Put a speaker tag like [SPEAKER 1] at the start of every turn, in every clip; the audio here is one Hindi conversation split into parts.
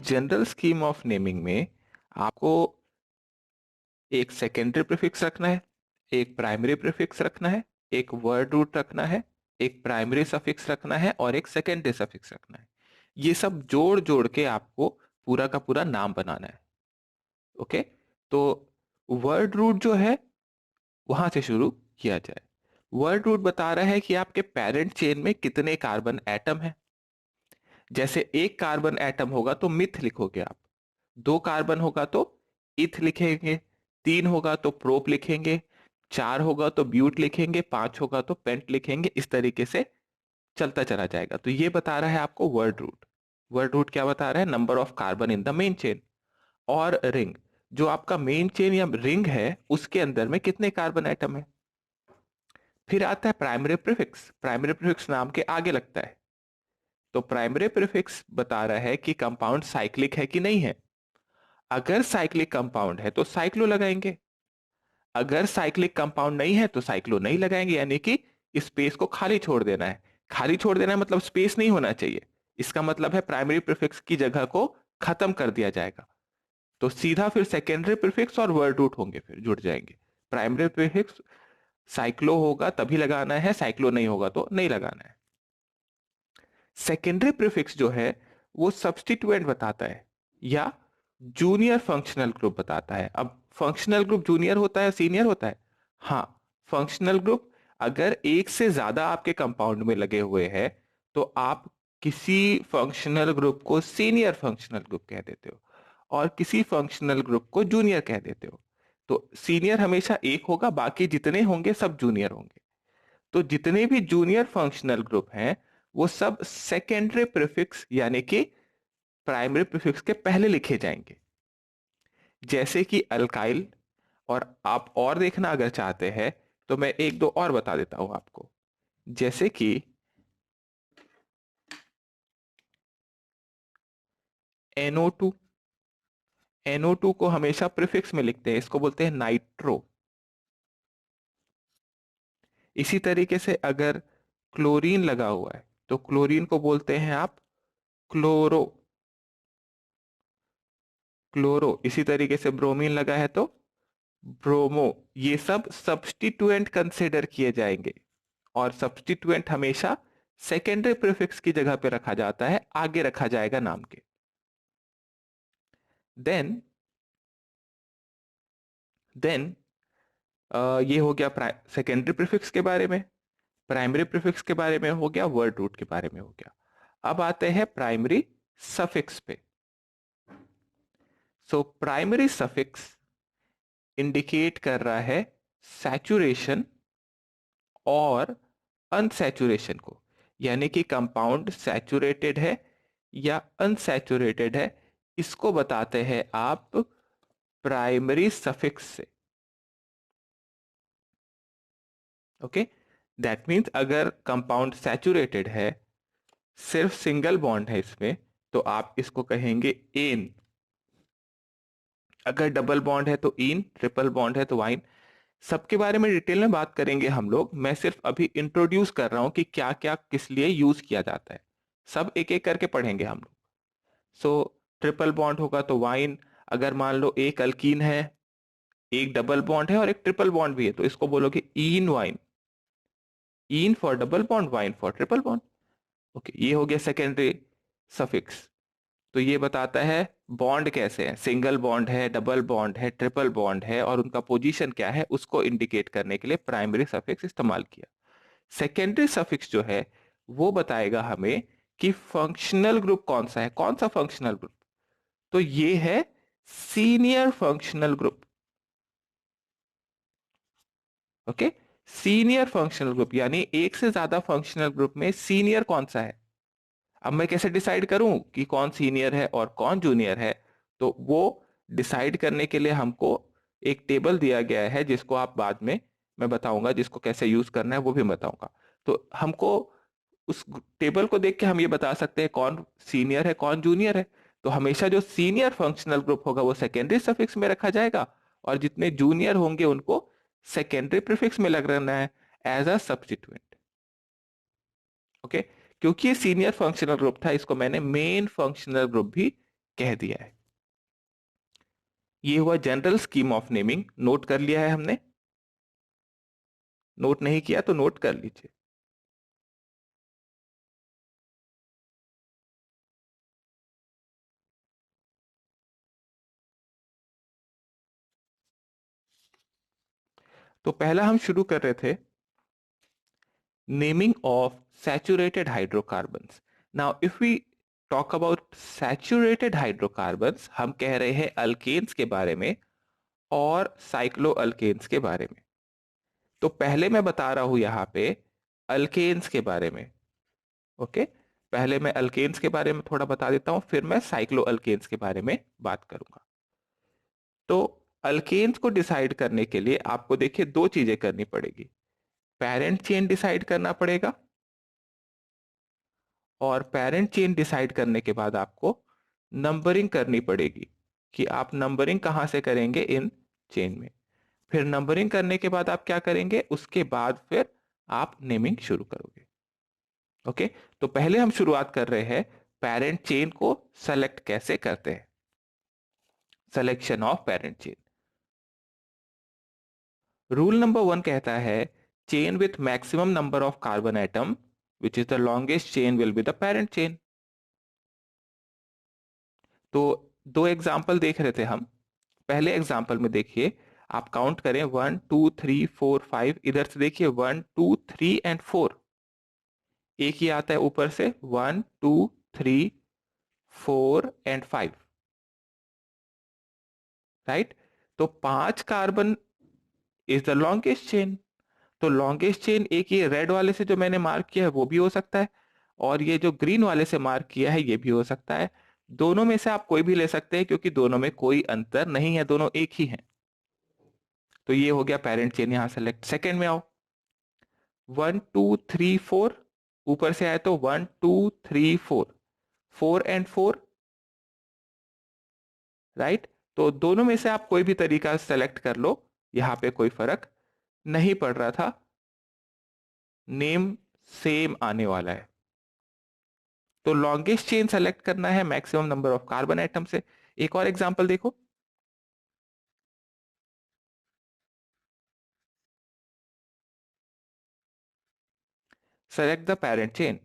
[SPEAKER 1] जनरल स्कीम ऑफ नेमिंग में आपको एक सेकेंडरी प्रीफिक्स रखना है, एक प्राइमरी प्रीफिक्स रखना है, एक वर्ड रूट रखना है, एक प्राइमरी सफिक्स रखना है और एक सेकेंडरी सफिक्स रखना है। ये सब जोड़ जोड़ के आपको पूरा का पूरा नाम बनाना है। ओके, तो वर्ड रूट जो है वहां से शुरू किया जाए। वर्ड रूट बता रहा है कि आपके पेरेंट चेन में कितने कार्बन एटम है। जैसे एक कार्बन एटम होगा तो मिथ लिखोगे आप, दो कार्बन होगा तो इथ लिखेंगे, तीन होगा तो प्रोप लिखेंगे, चार होगा तो ब्यूट लिखेंगे, पांच होगा तो पेंट लिखेंगे। इस तरीके से चलता चला जाएगा। तो ये बता रहा है आपको वर्ड रूट। वर्ड रूट क्या बता रहा है? Number of carbon in the main chain. और रिंग, जो आपका मेन चेन या रिंग है उसके अंदर में कितने कार्बन एटम है। फिर आता है प्राइमरी प्रीफिक्स। प्राइमरी प्रीफिक्स नाम के आगे लगता है। तो प्राइमरी प्रीफिक्स बता रहा है कि कंपाउंड साइक्लिक है कि नहीं है। अगर साइक्लिक कंपाउंड है तो साइक्लो लगाएंगे, अगर साइक्लिक कंपाउंड नहीं है तो साइक्लो नहीं लगाएंगे, यानी कि स्पेस को खाली छोड़ देना है। खाली छोड़ देना है मतलब स्पेस नहीं होना चाहिए। इसका मतलब है प्राइमरी प्रीफिक्स की जगह को खत्म कर दिया जाएगा। तो सीधा फिर सेकेंडरी प्रीफिक्स और वर्ड रूट होंगे, फिर जुड़ जाएंगे। प्राइमरी प्रीफिक्स साइक्लो होगा तभी लगाना है, साइक्लो नहीं होगा तो नहीं लगाना है। सेकेंडरी प्रीफिक्स जो है वो सब्स्टिट्यूएंट बताता है या जूनियर फंक्शनल ग्रुप बताता है। अब फंक्शनल ग्रुप जूनियर होता है सीनियर होता है? हाँ, फंक्शनल ग्रुप अगर एक से ज्यादा आपके कंपाउंड में लगे हुए हैं तो आप किसी फंक्शनल ग्रुप को सीनियर फंक्शनल ग्रुप कह देते हो और किसी फंक्शनल ग्रुप को जूनियर कह देते हो। तो सीनियर हमेशा एक होगा, बाकी जितने होंगे सब जूनियर होंगे। तो जितने भी जूनियर फंक्शनल ग्रुप हैं वो सब सेकेंडरी प्रीफिक्स यानी कि प्राइमरी प्रीफिक्स के पहले लिखे जाएंगे। जैसे कि अल्काइल, और आप और देखना अगर चाहते हैं तो मैं एक दो और बता देता हूं आपको। जैसे कि NO2, NO2 को हमेशा प्रीफिक्स में लिखते हैं, इसको बोलते हैं नाइट्रो। इसी तरीके से अगर क्लोरीन लगा हुआ है तो क्लोरीन को बोलते हैं आप क्लोरो, क्लोरो। इसी तरीके से ब्रोमीन लगा है तो ब्रोमो। ये सब सब्स्टिट्यूएंट कंसिडर किए जाएंगे और सब्स्टिट्यूएंट हमेशा सेकेंडरी प्रीफिक्स की जगह पे रखा जाता है, आगे रखा जाएगा नाम के। देन देन ये हो गया सेकेंडरी प्रीफिक्स के बारे में। प्राइमरी प्रीफिक्स के बारे में हो गया, वर्ड रूट के बारे में हो गया। अब आते हैं प्राइमरी सफिक्स पे। सो प्राइमरी सफिक्स इंडिकेट कर रहा है सैचुरेशन और अनसैचुरेशन को, यानी कि कंपाउंड सैचुरेटेड है या अनसैचुरेटेड है, इसको बताते हैं आप प्राइमरी सफिक्स से। ओके, दैट मीन्स अगर कंपाउंड सैचुरेटेड है, सिर्फ सिंगल बॉन्ड है इसमें, तो आप इसको कहेंगे एन। अगर डबल बॉन्ड है तो इन, ट्रिपल बॉन्ड है तो वाइन। सबके बारे में डिटेल में बात करेंगे हम लोग, मैं सिर्फ अभी इंट्रोड्यूस कर रहा हूं कि क्या क्या किस लिए यूज किया जाता है। सब एक एक करके पढ़ेंगे हम लोग। सो ट्रिपल बॉन्ड होगा तो वाइन। अगर मान लो एक अल्कीन है, एक डबल बॉन्ड है और एक ट्रिपल बॉन्ड भी है, तो इसको बोलोगे इन wine. In for double bond, wine for triple bond. Okay, ये हो गया सेकेंडरी सफिक्स। तो ये बताता है बॉन्ड कैसे है, सिंगल बॉन्ड है, डबल बॉन्ड है, ट्रिपल बॉन्ड है और उनका पोजीशन क्या है, उसको इंडिकेट करने के लिए प्राइमरी सफिक्स इस्तेमाल किया। सेकेंडरी सफिक्स जो है वो बताएगा हमें कि फंक्शनल ग्रुप कौन सा है। कौन सा फंक्शनल ग्रुप? तो ये है senior functional group. Okay, senior functional group यानी एक से ज्यादा फंक्शनल ग्रुप में सीनियर कौन सा है। अब मैं कैसे डिसाइड करूं कि कौन सीनियर है और कौन जूनियर है? तो वो डिसाइड करने के लिए हमको एक टेबल दिया गया है, जिसको आप बाद में मैं बताऊंगा, जिसको कैसे यूज करना है वो भी बताऊंगा। तो हमको उस टेबल को देख के हम ये बता सकते हैं कौन सीनियर है कौन जूनियर है। तो हमेशा जो सीनियर फंक्शनल ग्रुप होगा वो सेकेंडरी सफिक्स में रखा जाएगा और जितने जूनियर होंगे उनको सेकेंडरी प्रीफिक्स में लग रहना है एज अ सब्स्टिट्यूएंट। ओके, क्योंकि ये सीनियर फंक्शनल ग्रुप था, इसको मैंने मेन फंक्शनल ग्रुप भी कह दिया है। ये हुआ general scheme of naming. Note कर लिया है हमने? नोट नहीं किया तो नोट कर लीजिए। तो पहला हम शुरू कर रहे थे naming of saturated hydrocarbons. Now, if we talk about saturated hydrocarbons, हम कह रहे हैं अल्केन्स के बारे में और साइक्लो अल्केन्स के बारे में। तो पहले मैं बता रहा हूं यहां पे अल्केन्स के बारे में। ओके, पहले मैं अल्केन्स के बारे में थोड़ा बता देता हूं, फिर मैं साइक्लो अल्केन्स के बारे में बात करूंगा। तो अल्केन्स को डिसाइड करने के लिए आपको देखिए दो चीजें करनी पड़ेगी। पेरेंट चेन डिसाइड करना पड़ेगा, और पेरेंट चेन डिसाइड करने के बाद आपको नंबरिंग करनी पड़ेगी कि आप नंबरिंग कहां से करेंगे इन चेन में। फिर नंबरिंग करने के बाद आप क्या करेंगे, उसके बाद फिर आप नेमिंग शुरू करोगे। ओके, तो पहले हम शुरुआत कर रहे हैं पेरेंट चेन को सेलेक्ट कैसे करते हैं। Selection of parent chain. Rule number 1 कहता है chain with maximum number of carbon atom which is the longest chain will be the parent chain. तो दो एग्जाम्पल देख रहे थे हम। पहले एग्जाम्पल में देखिए, आप काउंट करें 1 2 3 4 5, इधर से देखिए 1 2 3 एंड 4, एक ही आता है ऊपर से 1 2 3 4 एंड 5, राइट। तो 5 carbon is the longest chain. तो लॉन्गेस्ट चेन एक ये रेड वाले से जो मैंने मार्क किया है वो भी हो सकता है, और ये जो ग्रीन वाले से मार्क किया है ये भी हो सकता है। दोनों में से आप कोई भी ले सकते हैं क्योंकि दोनों में कोई अंतर नहीं है, दोनों एक ही हैं। तो ये हो गया पेरेंट चेन। यहां सेलेक्ट। सेकेंड में आओ, 1 2 3 4, ऊपर से आए तो 1 2 3 4, 4 एंड 4, राइट। तो दोनों में से आप कोई भी तरीका सेलेक्ट कर लो, यहां पे कोई फर्क नहीं पड़ रहा था, नेम सेम आने वाला है। तो लॉन्गेस्ट चेन सेलेक्ट करना है maximum number of carbon atom से। एक और एग्जांपल देखो, सेलेक्ट द पेरेंट चेन।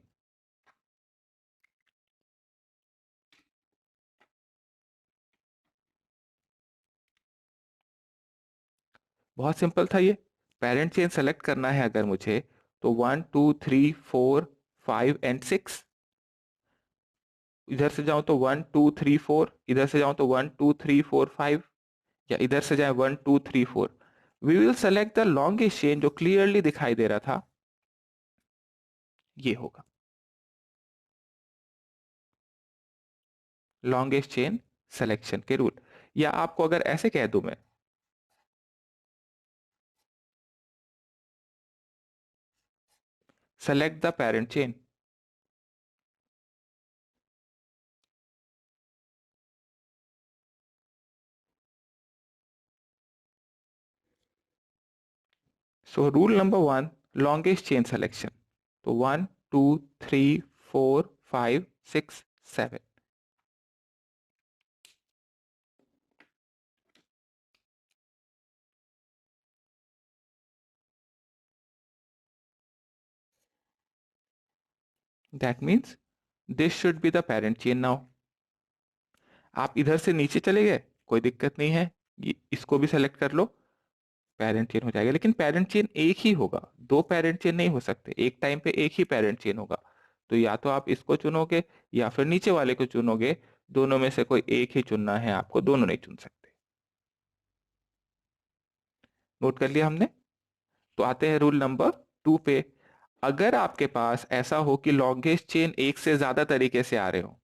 [SPEAKER 1] बहुत सिंपल था ये। पेरेंट चेन सेलेक्ट करना है अगर मुझे, तो 1 2 3 4 5 एंड 6, इधर से जाऊं तो 1 2 3 4, इधर से जाऊं तो 1 2 3 4 5, या इधर से जाए 1 2 3 4। We will select the longest chain जो क्लियरली दिखाई दे रहा था, ये होगा लॉन्गेस्ट चेन सिलेक्शन के रूल। या आपको अगर ऐसे कह दूं मैं, select the parent chain. So rule number 1, longest chain selection. तो 1 2 3 4 5 6 7। That means this should be the parent chain now. आप इधर से नीचे चले गए, कोई दिक्कत नहीं है, इसको भी सेलेक्ट कर लो, पेरेंट चेन हो जाएगा। लेकिन पेरेंट चेन एक ही होगा, दो पेरेंट चेन नहीं हो सकते, एक टाइम पे एक ही पेरेंट चेन होगा। तो या तो आप इसको चुनोगे या फिर नीचे वाले को चुनोगे, दोनों में से कोई एक ही चुनना है आपको, दोनों नहीं चुन सकते। नोट कर लिया हमने। तो आते हैं रूल नंबर 2 पे। अगर आपके पास ऐसा हो कि लॉन्गेस्ट चेन एक से ज्यादा तरीके से आ रहे हो,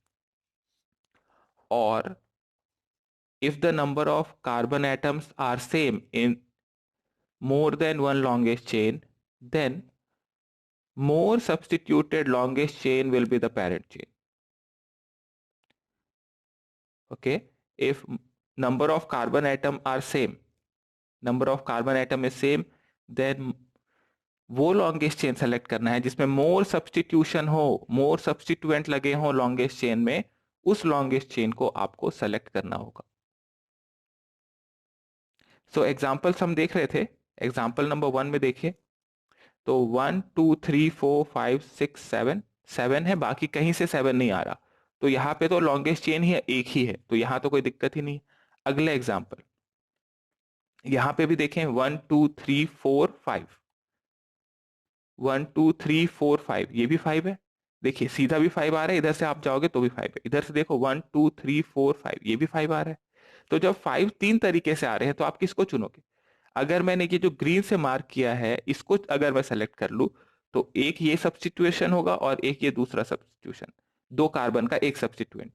[SPEAKER 1] और if the number of carbon atoms are same in more than one longest chain, then more substituted longest chain will be the parent chain. Okay, if number of carbon atom are same, number of carbon atom is same, then वो लॉन्गेस्ट चेन सेलेक्ट करना है जिसमें मोर सब्सटीट्यूशन हो, मोर सब्सटीट्यूएंट लगे हो लॉन्गेस्ट चेन में, उस लॉन्गेस्ट चेन को आपको सेलेक्ट करना होगा। सो एग्जाम्पल्स हम देख रहे थे, एग्जाम्पल नंबर 1 में देखिए तो 1 2 3 4 5 6 7 7 है, बाकी कहीं से 7 नहीं आ रहा, तो यहाँ पे तो लॉन्गेस्ट चेन ही है, एक ही है, तो यहाँ तो कोई दिक्कत ही नहीं। अगले एग्जाम्पल यहाँ पे भी देखें 1 2 3 4 5, 1 2 3 4 5, ये भी 5 है, देखिए सीधा भी 5 आ रहा है, इधर से आप जाओगे तो भी 5 है, इधर से देखो 1 2 3 4 5, ये भी 5 आ रहा है। तो जब 5 तीन तरीके से आ रहे हैं तो आप किसको चुनोगे? अगर मैंने ये जो ग्रीन से मार्क किया है इसको अगर मैं सेलेक्ट कर लूं तो एक ये सब्स्टिट्यूशन होगा और एक ये दूसरा सब्स्टिट्यूशन, दो कार्बन का एक सब्स्टिट्यूएंट,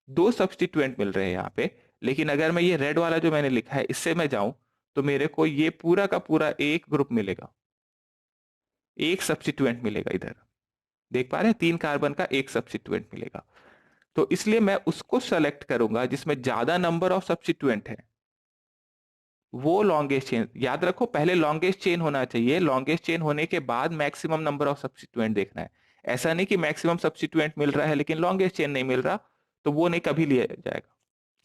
[SPEAKER 1] दो सब्स्टिट्यूएंट मिल रहे हैं यहाँ पे। लेकिन अगर मैं ये रेड वाला जो मैंने लिखा है इससे मैं जाऊं तो मेरे को ये पूरा का पूरा एक ग्रुप मिलेगा, एक सब्स्टिट्यूएंट मिलेगा इधर, देख पा रहे हैं, तीन कार्बन का एक सब्स्टिट्यूएंट मिलेगा। तो इसलिए मैं उसको सेलेक्ट करूंगा जिसमें ज्यादा नंबर ऑफ सब्स्टिट्यूएंट है, वो लॉन्गेस्ट चेन। याद रखो पहले लॉन्गेस्ट चेन होना चाहिए, लॉन्गेस्ट चेन होने के बाद मैक्सिमम नंबर ऑफ सब्स्टिट्यूएंट देखना है। ऐसा नहीं कि मैक्सिमम सब्स्टिट्यूएंट मिल रहा है लेकिन लॉन्गेस्ट चेन नहीं मिल रहा, तो वो नहीं कभी लिया जाएगा।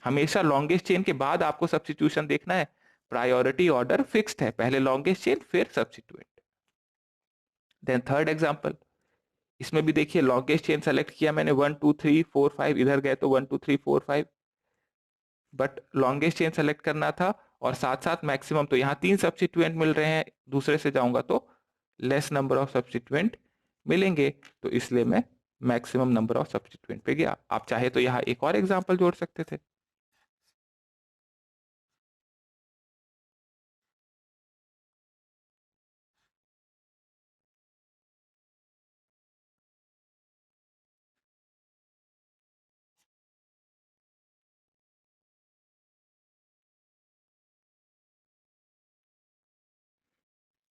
[SPEAKER 1] हमेशा लॉन्गेस्ट चेन के बाद आपको सब्स्टिट्यूशन देखना है, प्रायोरिटी ऑर्डर फिक्स्ड है, पहले लॉन्गेस्ट चेन फिर सब्स्टिट्यूएंट। देन थर्ड एग्जांपल, इसमें भी देखिए लॉन्गेस्ट चेन सेलेक्ट किया मैंने 1 2 3 4 5, इधर गए तो 1 2 3 4 5, बट लॉन्गेस्ट चेन सेलेक्ट करना था और साथ साथ मैक्सिमम, तो यहाँ तीन सब्स्टिट्यूएंट मिल रहे हैं, दूसरे से जाऊंगा तो लेस नंबर ऑफ सब्स्टिट्यूएंट मिलेंगे, तो इसलिए मैं मैक्सिमम नंबर ऑफ सब्स्टिट्यूएंट पे गया। आप चाहे तो यहाँ एक और एग्जांपल जोड़ सकते थे।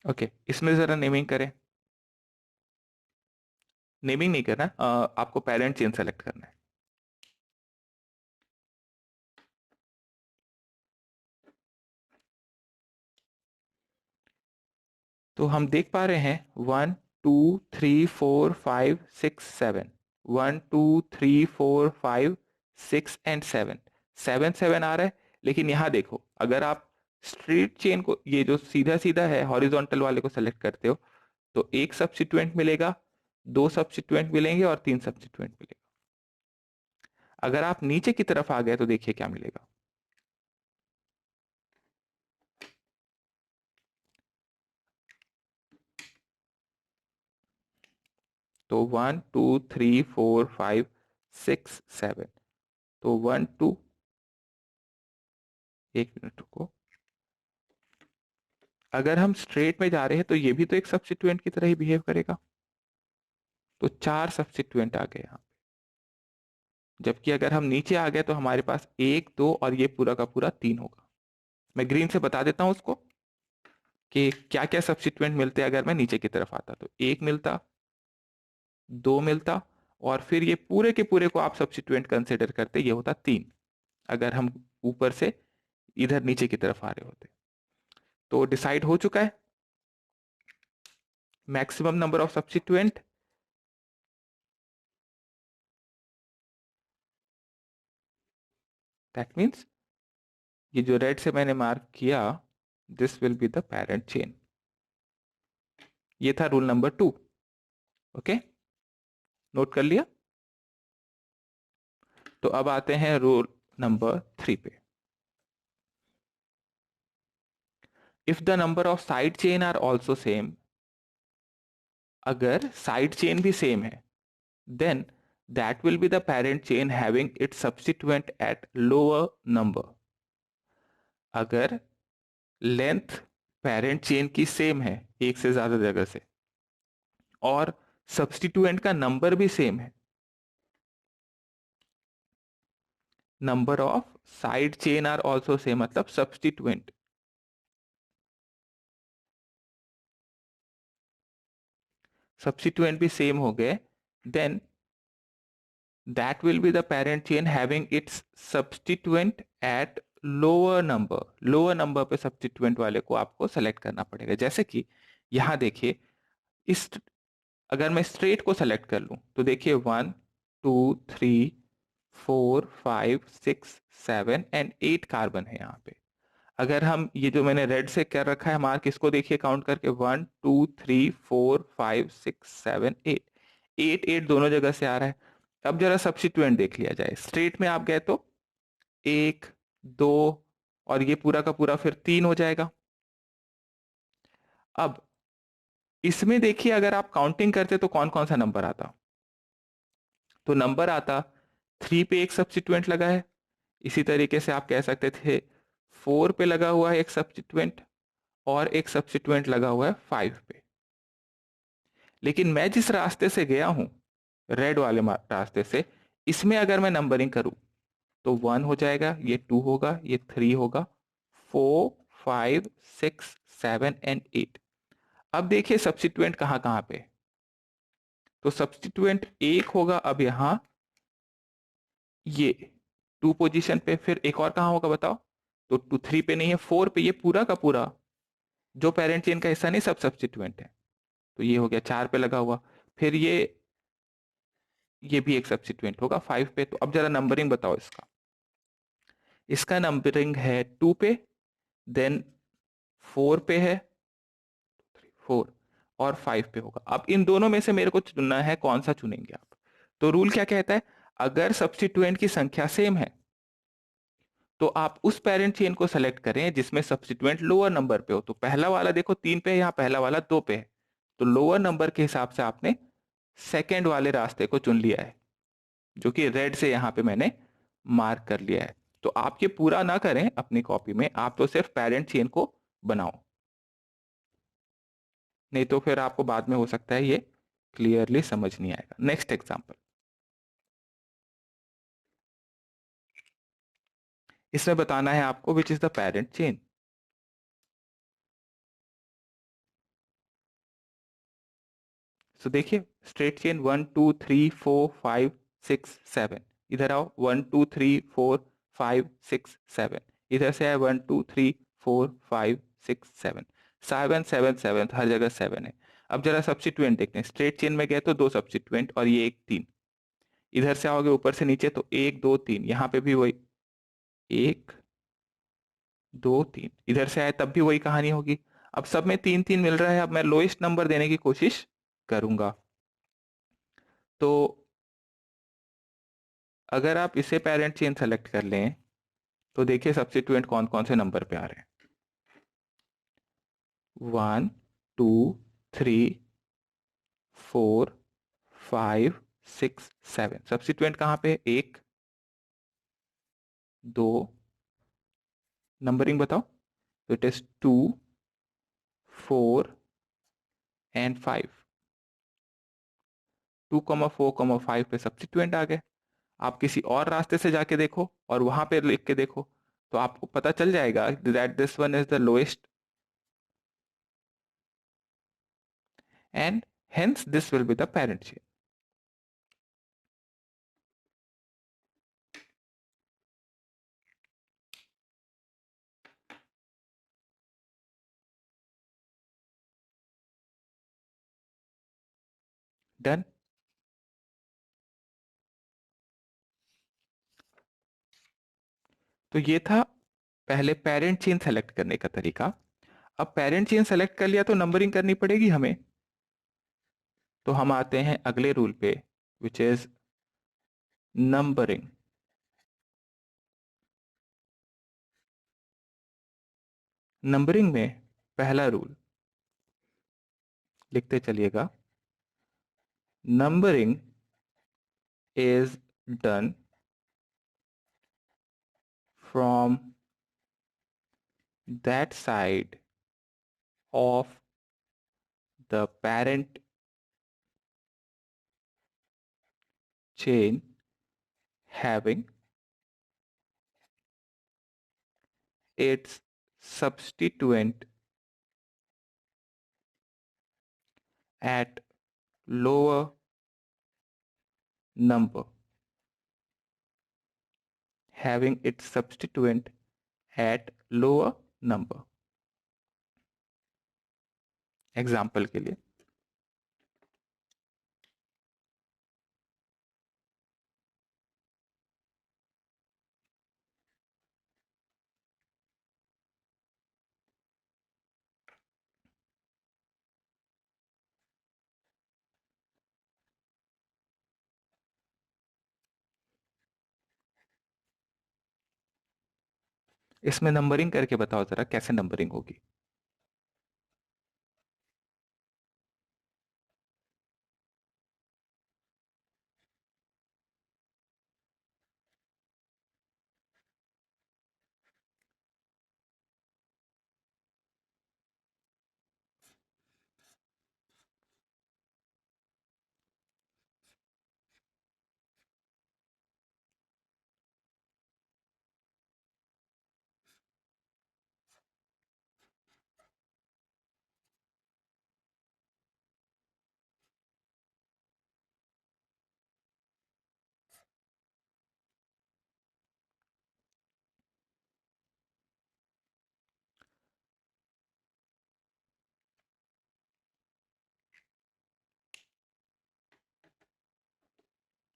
[SPEAKER 1] ओके, इसमें जरा नेमिंग करें। नेमिंग नहीं करना, आपको पेरेंट चेन सेलेक्ट करना है। तो हम देख पा रहे हैं 1 2 3 4 5 6 7, 1 2 3 4 5 6 एंड 7, 7 7 आ रहा है। लेकिन यहाँ देखो अगर आप स्ट्रेट चेन को, ये जो सीधा सीधा है हॉरिजॉन्टल वाले को सेलेक्ट करते हो तो एक सब्स्टिट्यूएंट मिलेगा, दो सब्स्टिट्यूएंट मिलेंगे और तीन सब्स्टिट्यूएंट मिलेगा। अगर आप नीचे की तरफ आ गए तो देखिए क्या मिलेगा। तो 1 2 3 4 5 6 7, तो 1 2, एक मिनट रुको, अगर हम स्ट्रेट में जा रहे हैं तो ये भी तो एक सब्स्टिट्यूएंट की तरह ही बिहेव करेगा, तो चार सब्स्टिट्यूएंट आ गए यहाँ पे। जबकि अगर हम नीचे आ गए तो हमारे पास एक दो और ये पूरा का पूरा तीन होगा। मैं ग्रीन से बता देता हूं उसको कि क्या क्या सब्स्टिट्यूएंट मिलते हैं। अगर मैं नीचे की तरफ आता तो एक मिलता, दो मिलता, और फिर ये पूरे के पूरे को आप सब्स्टिट्यूएंट कंसिडर करते ये होता तीन, अगर हम ऊपर से इधर नीचे की तरफ आ रहे होते। तो डिसाइड हो चुका है maximum number of substituent, that means ये जो रेड से मैंने मार्क किया, this will be the parent chain. ये था रूल नंबर 2। ओके, नोट कर लिया। तो अब आते हैं रूल नंबर 3 पे। If the number of side chain are also same, अगर साइड चेन भी सेम है, then that will be the parent chain having its substituent at lower number. अगर लेंथ पेरेंट चेन की सेम है एक से ज्यादा जगह से और सब्स्टिट्यूएंट का नंबर भी सेम है, number of side chain are also same मतलब सब्स्टिट्यूएंट, सब्स्टिट्यूएंट भी सेम हो गए, then that will be the parent chain having its substituent at lower number. Lower number पे सब्स्टिट्यूएंट वाले को आपको सेलेक्ट करना पड़ेगा। जैसे कि यहां देखिए, इस अगर मैं स्ट्रेट को सेलेक्ट कर लूं तो देखिए 1 2 3 4 5 6 7 एंड 8 कार्बन है यहाँ पे। अगर हम ये जो मैंने रेड से कर रखा है मार्क, इसको देखिए काउंट करके 1 2 3 4 5 6 7 8, 8 8 दोनों जगह से आ रहा है। अब जरा सब्स्टिट्यूएंट देख लिया जाए। स्ट्रेट में आप गए तो 1 2 और ये पूरा का पूरा फिर 3 हो जाएगा। अब इसमें देखिए अगर आप काउंटिंग करते तो कौन कौन सा नंबर आता, तो नंबर आता 3 पे एक सब्स्टिट्यूएंट लगा है, इसी तरीके से आप कह सकते थे 4 पे लगा हुआ है एक सब्स्टिट्यूएंट, और एक सब्स्टिट्यूएंट लगा हुआ है 5 पे। लेकिन मैं जिस रास्ते से गया हूं, रेड वाले रास्ते से, इसमें अगर मैं नंबरिंग करूं तो 1 हो जाएगा, ये 2 होगा, ये 3 होगा, 4 5 6 7 एंड 8। अब देखिए सब्स्टिट्यूएंट कहां कहां पे, तो सब्स्टिट्यूएंट एक होगा अब यहां ये 2 पोजीशन पे, फिर एक और कहां होगा बताओ, तो 2 3 पे नहीं है, 4 पे, ये पूरा का पूरा जो पेरेंट चेन का हिस्सा नहीं सब सब्स्टिट्यूएंट है, तो ये हो गया 4 पे लगा हुआ, फिर ये भी एक सब्स्टिट्यूएंट होगा 5 पे। तो अब जरा नंबरिंग बताओ इसका, इसका नंबरिंग है 2 पे, देन 4 पे है, 4 और 5 पे होगा। अब इन दोनों में से मेरे को चुनना है, कौन सा चुनेंगे आप। तो रूल क्या कहता है, अगर सब्स्टिट्यूएंट की संख्या सेम है तो आप उस पेरेंट चेन को सेलेक्ट करें जिसमें सब्स्टिट्यूएंट लोअर नंबर पे हो। तो पहला वाला देखो 3 पे है, यहाँ पहला वाला 2 पे है, तो लोअर नंबर के हिसाब से आपने सेकेंड वाले रास्ते को चुन लिया है, जो कि रेड से यहाँ पे मैंने मार्क कर लिया है। तो आप ये पूरा ना करें अपनी कॉपी में, आप तो सिर्फ पेरेंट चेन को बनाओ, नहीं तो फिर आपको बाद में हो सकता है ये क्लियरली समझ नहीं आएगा। नेक्स्ट एग्जांपल, इसमें बताना है आपको which is the parent chain. So देखिए स्ट्रेट चेन 1 2 3 4 5 6 7, इधर आओ 1 2 3 4 5 6 7, इधर से आए 1 2 3 4 5 6 7, 7 7 7 हर जगह 7 है। अब जरा सब्स्टिट्यूएंट देखते हैं, स्ट्रेट चेन में गए तो 2 सब्स्टिट्यूएंट और ये एक 3, इधर से आओगे ऊपर से नीचे तो 1 2 3, यहाँ पे भी वही 1 2 3, इधर से आए तब भी वही कहानी होगी। अब सब में 3 3 मिल रहा है, अब मैं लोएस्ट नंबर देने की कोशिश करूंगा। तो अगर आप इसे पेरेंट चेन सेलेक्ट कर लें तो देखिए सब्स्टिट्यूएंट कौन कौन से नंबर पे आ रहे हैं, 1 2 3 4 5 6 7, सब्स्टिट्यूएंट कहाँ पे, 1 2, नंबरिंग बताओ, तो इट इज 2 4 एंड 5, 2,4,5 पे सब्स्टिट्यूएंट आ गए। आप किसी और रास्ते से जाके देखो और वहां पे लिख के देखो तो आपको पता चल जाएगा that this one is the lowest and hence this will be the parent chain. Done. तो ये था पहले पेरेंट चेन सेलेक्ट करने का तरीका। अब पेरेंट चेन सेलेक्ट कर लिया तो नंबरिंग करनी पड़ेगी हमें, तो हम आते हैं अगले रूल पे विच इज नंबरिंग। नंबरिंग में पहला रूल लिखते चलिएगा, numbering is done from that side of the parent chain having its substituent at lower number, having its substituent at lower number। Example के लिए इसमें नंबरिंग करके बताओ जरा कैसे नंबरिंग होगी।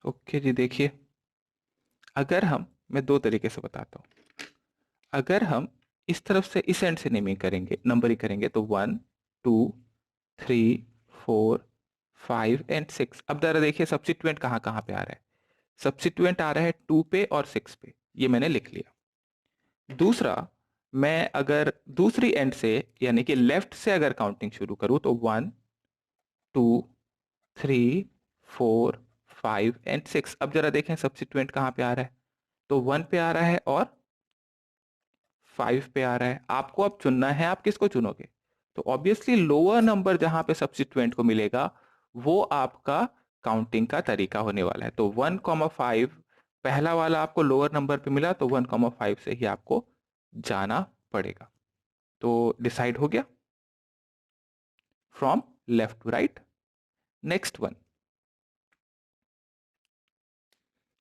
[SPEAKER 1] ओके जी, देखिए अगर मैं दो तरीके से बताता हूँ। अगर हम इस तरफ से इस एंड से नेमिंग करेंगे, नंबरिंग करेंगे, तो 1 2 3 4 5 एंड 6। अब जरा देखिए सब्सिट्यूएंट कहाँ कहाँ पे आ रहा है। सब्सिट्यूएंट आ रहा है 2 पे और 6 पे, ये मैंने लिख लिया। दूसरा, मैं अगर दूसरी एंड से यानी कि लेफ्ट से अगर काउंटिंग शुरू करूं तो 1 2 3 4 5 एंड 6। अब जरा देखें सब्सिट्यूएंट कहाँ पे आ रहा है, तो 1 पे आ रहा है और 5 पे आ रहा है। आपको अब चुनना है, आप किसको चुनोगे? तो ऑब्वियसली लोअर नंबर जहां पे सब्सिट्यूएंट को मिलेगा वो आपका काउंटिंग का तरीका होने वाला है। तो 1,5 पहला वाला आपको लोअर नंबर पे मिला, तो 1,5 से ही आपको जाना पड़ेगा। तो डिसाइड हो गया, from left to right. Next one,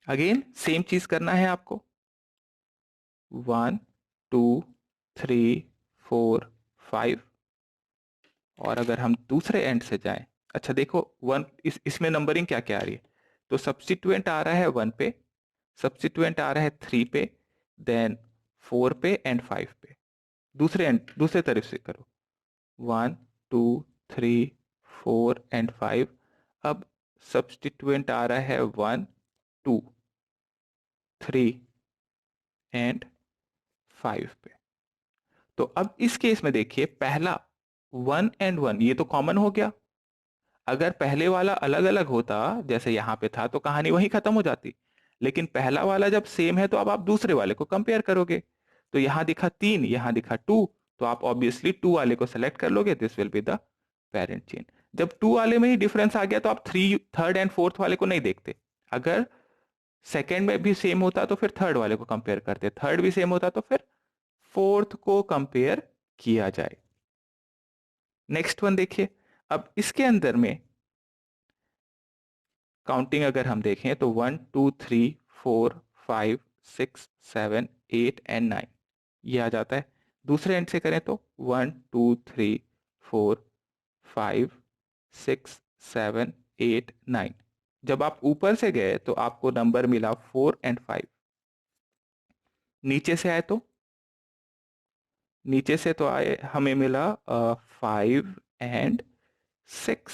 [SPEAKER 1] again same चीज करना है आपको। 1 2 3 4 5। और अगर हम दूसरे एंड से जाएं, अच्छा देखो वन इसमें नंबरिंग क्या क्या आ रही है। तो सब्स्टिट्यूएंट आ रहा है 1 पे, सब्स्टिट्यूएंट आ रहा है 3 पे, देन 4 पे एंड 5 पे। दूसरे एंड दूसरे तरफ से करो, 1 2 3 4 एंड 5। अब सब्स्टिट्यूएंट आ रहा है 1 2 3 एंड 5 पे। तो अब इस केस में देखिए पहला 1 एंड 1 ये तो कॉमन हो गया। अगर पहले वाला अलग अलग होता जैसे यहां पे था तो कहानी वहीं खत्म हो जाती। लेकिन पहला वाला जब सेम है तो अब आप दूसरे वाले को कंपेयर करोगे। तो यहां दिखा 3, यहां दिखा 2, तो आप ऑब्वियसली 2 वाले को सेलेक्ट कर लोगे, this will be the parent chain. जब 2 वाले में ही डिफरेंस आ गया तो आप थर्ड एंड फोर्थ वाले को नहीं देखते। अगर सेकेंड में भी सेम होता तो फिर थर्ड वाले को कंपेयर करते, थर्ड भी सेम होता तो फिर फोर्थ को कंपेयर किया जाए। नेक्स्ट वन देखिए, अब इसके अंदर में काउंटिंग अगर हम देखें तो 1 2 3 4 5 6 7 8 एंड 9 ये आ जाता है। दूसरे एंड से करें तो 1 2 3 4 5 6 7 8 9। जब आप ऊपर से गए तो आपको नंबर मिला 4 एंड 5। नीचे से आए तो नीचे से तो आए हमें मिला 5 एंड 6,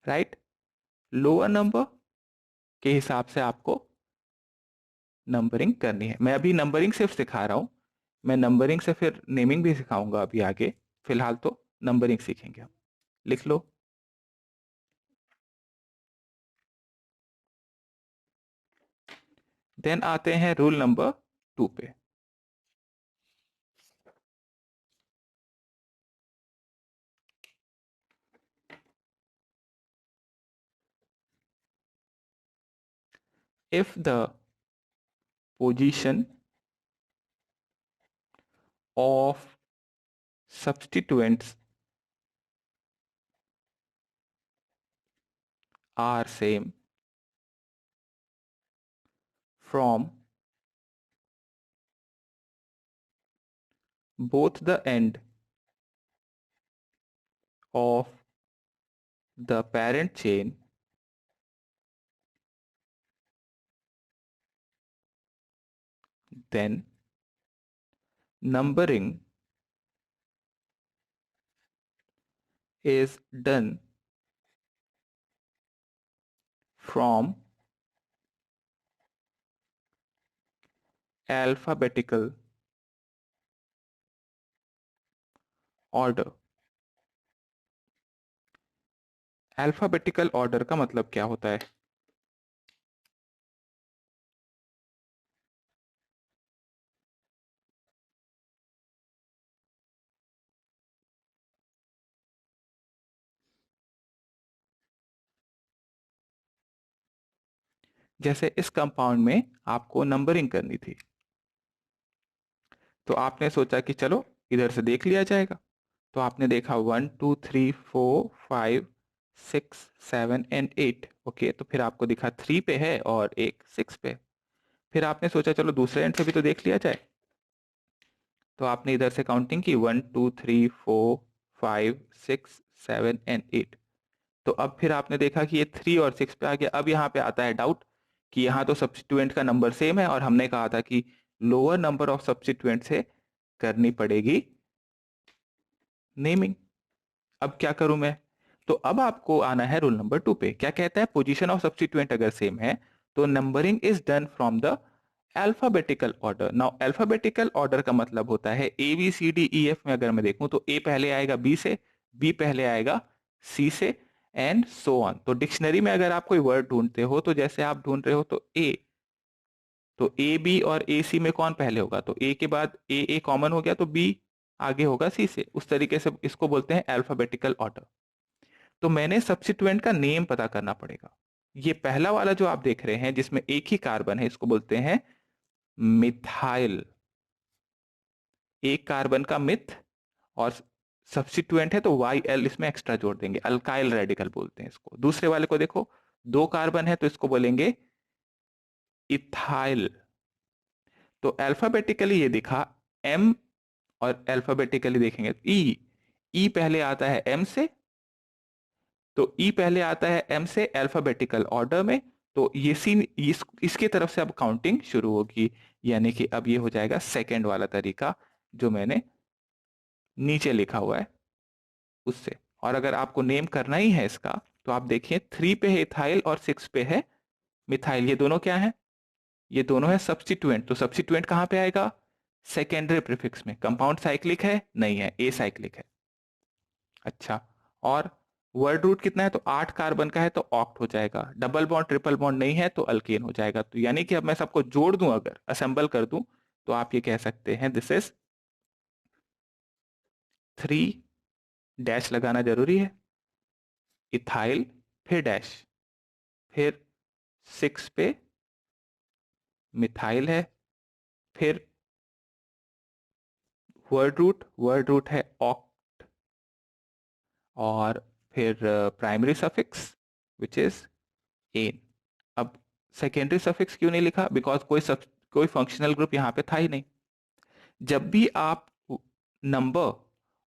[SPEAKER 1] राइट। लोअर नंबर के हिसाब से आपको नंबरिंग करनी है। मैं अभी नंबरिंग सिर्फ सिखा रहा हूं, मैं नंबरिंग से फिर नेमिंग भी सिखाऊंगा अभी आगे। फिलहाल तो नंबरिंग सीखेंगे हम। लिख लो। देन आते हैं रूल नंबर 2 पे। If the position of substituents are same from both the end of the parent chain, then numbering is done from alphabetical order. Alphabetical order का मतलब क्या होता है? जैसे इस कंपाउंड में आपको नंबरिंग करनी थी, तो आपने सोचा कि चलो इधर से देख लिया जाएगा। तो आपने देखा 1 2 3 4 5 6 7 एंड 8। ओके, तो फिर आपको दिखा 3 पे है और एक 6 पे है। फिर आपने सोचा चलो दूसरे एंड से भी तो देख लिया जाए। तो आपने इधर से काउंटिंग की 1 2 3 4 5 6 7 एंड 8। तो अब फिर आपने देखा कि ये 3 और 6 पे आ गया। अब यहाँ पे आता है डाउट कि यहाँ तो सब्स्टिट्यूएंट का नंबर सेम है और हमने कहा था कि लोअर नंबर ऑफ सब्स्टिट्यूएंट से करनी पड़ेगी नेमिंग। अब क्या करूं मैं? तो अब आपको आना है रूल नंबर 2 पे। क्या कहता है? पोजीशन ऑफ सब्स्टिट्यूएंट अगर सेम है तो numbering is done from the alphabetical order. Now alphabetical order का मतलब होता है A B C D E F में अगर मैं देखूं तो ए पहले आएगा बी से, बी पहले आएगा सी से, एंड सो ऑन। तो डिक्शनरी में अगर आप कोई वर्ड ढूंढते हो तो जैसे आप ढूंढ रहे हो तो ए, तो ए बी और ए सी में कौन पहले होगा? तो ए के बाद ए कॉमन हो गया तो बी आगे होगा सी से। उस तरीके से इसको बोलते हैं अल्फाबेटिकल ऑर्डर। तो मैंने सब्स्टिट्यूएंट का नेम पता करना पड़ेगा। ये पहला वाला जो आप देख रहे हैं जिसमें एक ही कार्बन है, इसको बोलते हैं मिथाइल। एक कार्बन का मिथ और सब्स्टिट्यूएंट है तो वाई एल इसमें एक्स्ट्रा जोड़ देंगे, अल्काइल रेडिकल बोलते हैं इसको। दूसरे वाले को देखो, दो कार्बन है तो इसको बोलेंगे इथाइल। तो अल्फाबेटिकली ये दिखा एम, और अल्फाबेटिकली देखेंगे ई, ई पहले आता है एम से, तो ई पहले आता है एम से अल्फाबेटिकल ऑर्डर में। तो ये सीन इसकी तरफ से अब काउंटिंग शुरू होगी, यानी कि अब ये हो जाएगा सेकंड वाला तरीका जो मैंने नीचे लिखा हुआ है उससे। और अगर आपको नेम करना ही है इसका तो आप देखिए 3 पे है इथाइल और 6 पे है मिथाइल। ये दोनों क्या है? ये दोनों है सब्स्टिट्यूएंट। तो सब्स्टिट्यूएंट कहां पे आएगा? सेकेंडरी प्रीफिक्स में। कंपाउंड साइक्लिक है? नहीं है, ए साइक्लिक है। अच्छा, और वर्ड रूट कितना है? तो 8 कार्बन का है तो ऑक्ट हो जाएगा। डबल बॉन्ड ट्रिपल बॉन्ड नहीं है तो अल्केन हो जाएगा। तो यानी कि अब मैं सबको जोड़ दूं, अगर असेंबल कर दूं, तो आप ये कह सकते हैं दिस इज 3, डैश लगाना जरूरी है, इथाइल, फिर डैश, फिर 6 पे मिथाइल है, फिर वर्ड रूट है ऑक्ट, और फिर primary suffix which is an. अब सेकेंडरी सफिक्स क्यों नहीं लिखा? बिकॉज कोई फंक्शनल ग्रुप यहां पे था ही नहीं। जब भी आप नंबर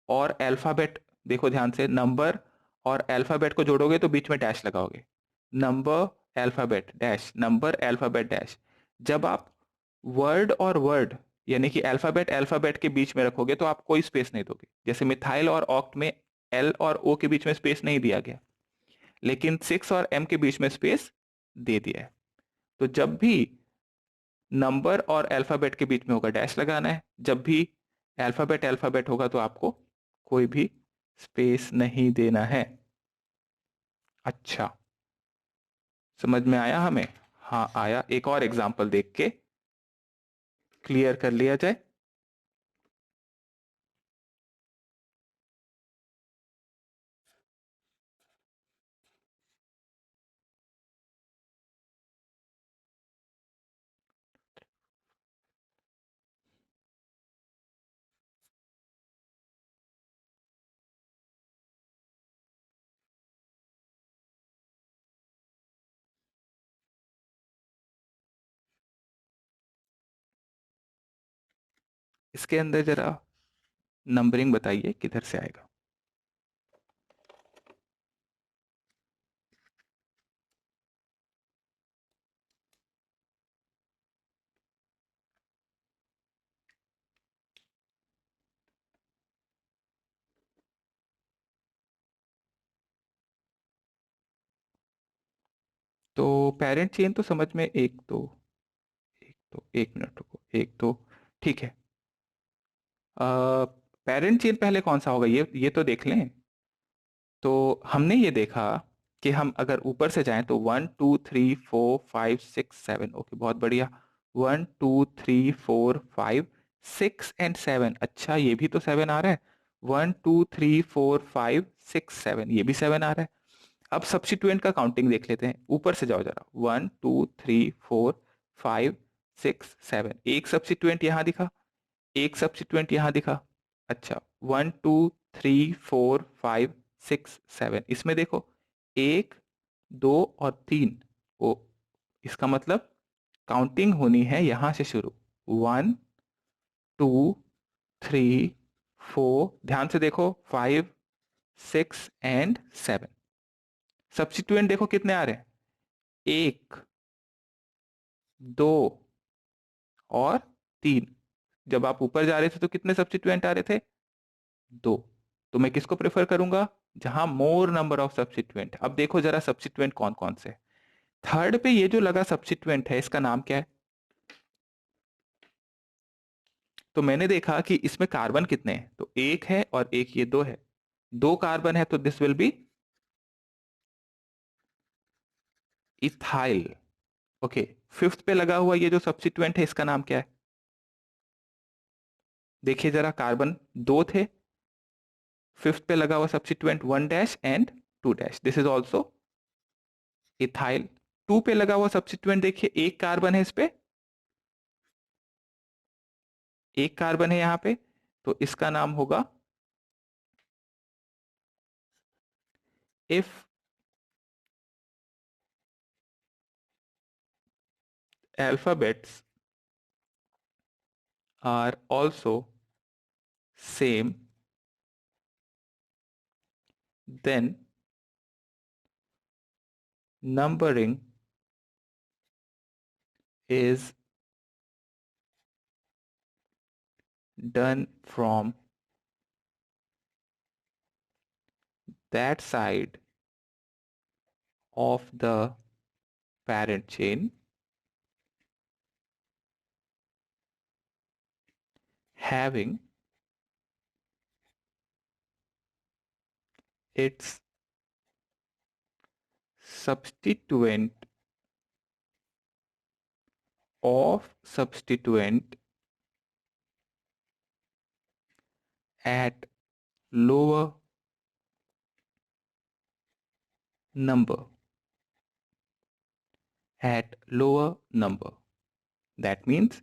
[SPEAKER 1] और अल्फाबेट, देखो ध्यान से, नंबर और अल्फाबेट को जोड़ोगे तो बीच में डैश लगाओगे। Number alphabet dash, number alphabet dash. जब आप वर्ड और वर्ड यानी कि अल्फाबेट अल्फाबेट के बीच में रखोगे तो आप कोई स्पेस नहीं दोगे। जैसे मिथाइल और ऑक्ट में एल और ओ के बीच में स्पेस नहीं दिया गया, लेकिन 6 और एम के बीच में स्पेस दे दिया है। तो जब भी नंबर और अल्फाबेट के बीच में होगा डैश लगाना है, जब भी अल्फाबेट अल्फाबेट होगा तो आपको कोई भी स्पेस नहीं देना है। अच्छा, समझ में आया हमें? हाँ आया। एक और एग्जांपल देख के क्लियर कर लिया जाए। इसके अंदर जरा नंबरिंग बताइए किधर से आएगा? तो पेरेंट चेन तो समझ में, एक दो, एक तो 1 मिनट रुको, 1 2, ठीक है। पेरेंट चेन पहले कौन सा होगा, ये तो देख लें। तो हमने ये देखा कि हम अगर ऊपर से जाएं तो 1 2 3 4 5 6 7, ओके बहुत बढ़िया। 1 2 3 4 5 6 एंड 7, अच्छा ये भी तो 7 आ रहा है। 1 2 3 4 5 6 7, ये भी 7 आ रहा है। अब सब्स्टिट्यूएंट का काउंटिंग देख लेते हैं, ऊपर से जाओ जरा। 1 2 3 4 5 6 7, एक सब्स्टिट्यूएंट यहाँ दिखा, एक सब्स्टिट्यूएंट यहाँ दिखा। अच्छा 1 2 3 4 5 6 7, इसमें देखो 1 2 और 3। ओ, इसका मतलब काउंटिंग होनी है यहां से शुरू। 1 2 3 4, ध्यान से देखो, 5 6 एंड 7। सब्स्टिट्यूएंट देखो कितने आ रहे हैं, 1 2 और 3। जब आप ऊपर जा रहे थे तो कितने सब्स्टिट्यूएंट आ रहे थे, 2। तो मैं किसको प्रेफर करूंगा, जहां मोर नंबर ऑफ सब्स्टिट्यूएंट। अब देखो जरा सब्स्टिट्यूएंट कौन कौन से। थर्ड पे ये जो लगा सब्स्टिट्यूएंट है, इसका नाम क्या है। तो मैंने देखा कि इसमें कार्बन कितने हैं, तो एक है और एक ये 2 है। 2 कार्बन है तो this will be ethyl. Okay, fifth पे लगा हुआ ये जो सब्स्टिट्यूएंट है, इसका नाम क्या है। देखिए जरा, कार्बन 2 थे, फिफ्थ पे लगा हुआ substituent 1 dash and 2 dash, this is also ethyl. 2 पे लगा हुआ सब्स्टिट्यूएंट देखिए, एक कार्बन है इस पे, एक कार्बन है यहां पे, तो इसका नाम होगा if alphabets are also same, then numbering is done from that side of the parent chain having its substituent of substituent at lower number, at lower number। That means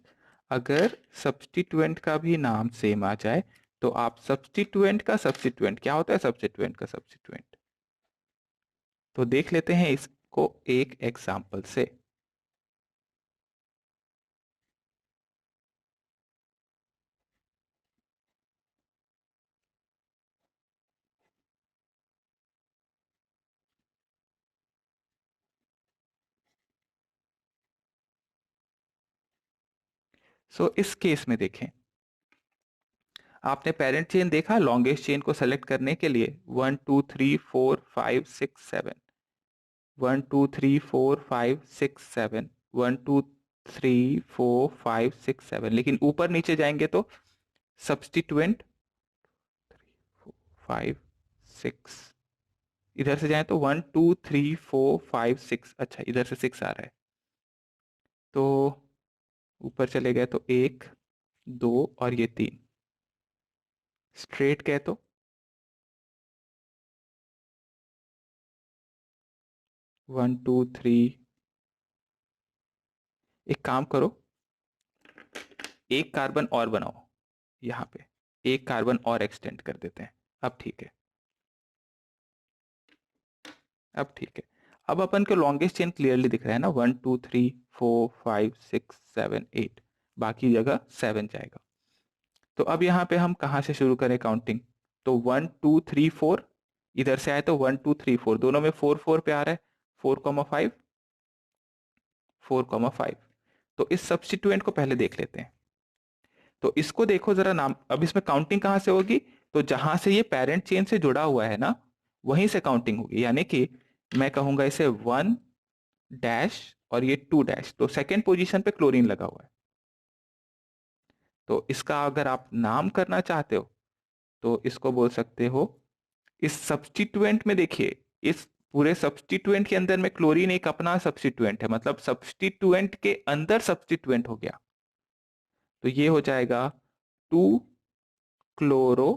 [SPEAKER 1] अगर सब्स्टिट्यूएंट का भी नाम सेम आ जाए तो आप सब्स्टिट्यूएंट का सब्स्टिट्यूएंट, क्या होता है सब्स्टिट्यूएंट का सब्स्टिट्यूएंट, तो देख लेते हैं इसको एक एग्जांपल से। इस केस में देखें, आपने पेरेंट चेन देखा, लॉन्गेस्ट चेन को सेलेक्ट करने के लिए 1 2 3 4 5 6 7, 1 2 3 4 5 6 7, 1 2 3 4 5 6 7, लेकिन ऊपर नीचे जाएंगे तो सब्स्टिट्यूएंट 5 6, इधर से जाए तो 1 2 3 4 5 6, अच्छा इधर से 6 आ रहा है, तो ऊपर चले गए तो 1 2 और ये 3। स्ट्रेट गए तो 1 2 3। एक काम करो, एक कार्बन और बनाओ, यहाँ पे एक कार्बन और एक्सटेंड कर देते हैं। अब ठीक है, अब ठीक है। अब अपन को लॉन्गेस्ट चेन क्लियरली दिख रहा है ना, 1 2 3 4 5 6 7 8, बाकी जगह 7 जाएगा। तो अब यहाँ पे हम कहाँ से शुरू करें काउंटिंग, तो 1 2 3 4, इधर से आए तो 1 2 3 4, दोनों में 4 4 पे आ रहा है, 4 5 4 5। तो इस सब्स्टिट्यूएंट को पहले देख लेते हैं। तो इसको देखो जरा नाम, अब इसमें काउंटिंग कहां से होगी, तो जहां से ये पेरेंट चेन से जुड़ा हुआ है ना, वहीं से काउंटिंग होगी। यानी कि मैं कहूंगा इसे 1 डैश और ये 2 डैश, तो सेकेंड पोजीशन पे क्लोरीन लगा हुआ है। तो इसका अगर आप नाम करना चाहते हो तो इसको बोल सकते हो, इस सब्स्टिट्यूएंट में देखिए, इस पूरे सब्स्टिट्यूएंट के अंदर में क्लोरीन एक अपना सब्स्टिट्यूएंट है, मतलब सब्स्टिट्यूएंट के अंदर सब्स्टिट्यूएंट हो गया। तो ये हो जाएगा 2 क्लोरो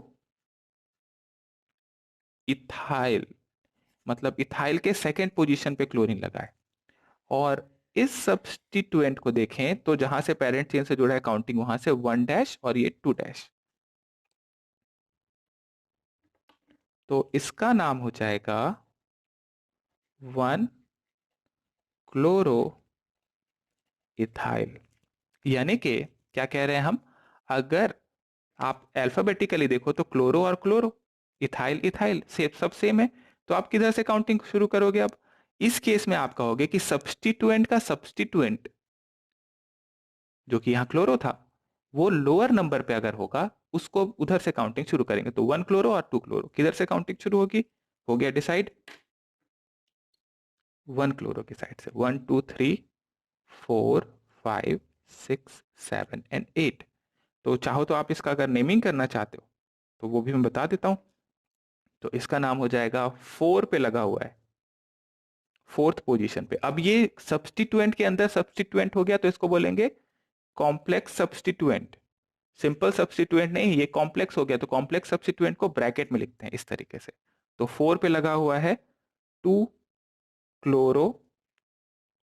[SPEAKER 1] इथाइल, मतलब इथाइल के सेकेंड पोजीशन पे क्लोरीन लगा है। और इस सब्स्टिट्यूएंट को देखें तो जहां से पेरेंट चेन से जुड़ा है काउंटिंग, वहां से 1 डैश और ये 2 डैश, तो इसका नाम हो जाएगा 1 क्लोरो इथाइल। यानी कि क्या कह रहे हैं हम, अगर आप अल्फाबेटिकली देखो तो क्लोरो और क्लोरो, इथाइल इथाइल सब सेम है, तो आप किधर से काउंटिंग शुरू करोगे? अब इस केस में आप कहोगे कि सब्स्टिट्यूएंट का सब्स्टिट्यूएंट जो कि यहाँ क्लोरो था, वो लोअर नंबर पे अगर होगा उसको उधर से काउंटिंग शुरू करेंगे। तो 1 क्लोरो और 2 क्लोरो, किधर से काउंटिंग शुरू होगी? हो गया डिसाइड, 1 क्लोरो की साइड से। 1 2 3 4 5 6 7 एंड 8। तो चाहो तो आप इसका अगर नेमिंग करना चाहते हो तो वो भी मैं बता देता हूं। तो इसका नाम हो जाएगा, 4 पे लगा हुआ है, फोर्थ पोजीशन पे। अब ये सब्स्टिट्यूएंट के अंदर सब्स्टिट्यूएंट हो गया तो इसको बोलेंगे कॉम्प्लेक्स सब्स्टिट्यूएंट। सिंपल सब्स्टिट्यूएंट नहीं, ये कॉम्प्लेक्स हो गया, तो कॉम्प्लेक्स सब्स्टिट्यूएंट को ब्रैकेट में लिखते हैं इस तरीके से। तो 4 पे लगा हुआ है 2 क्लोरो,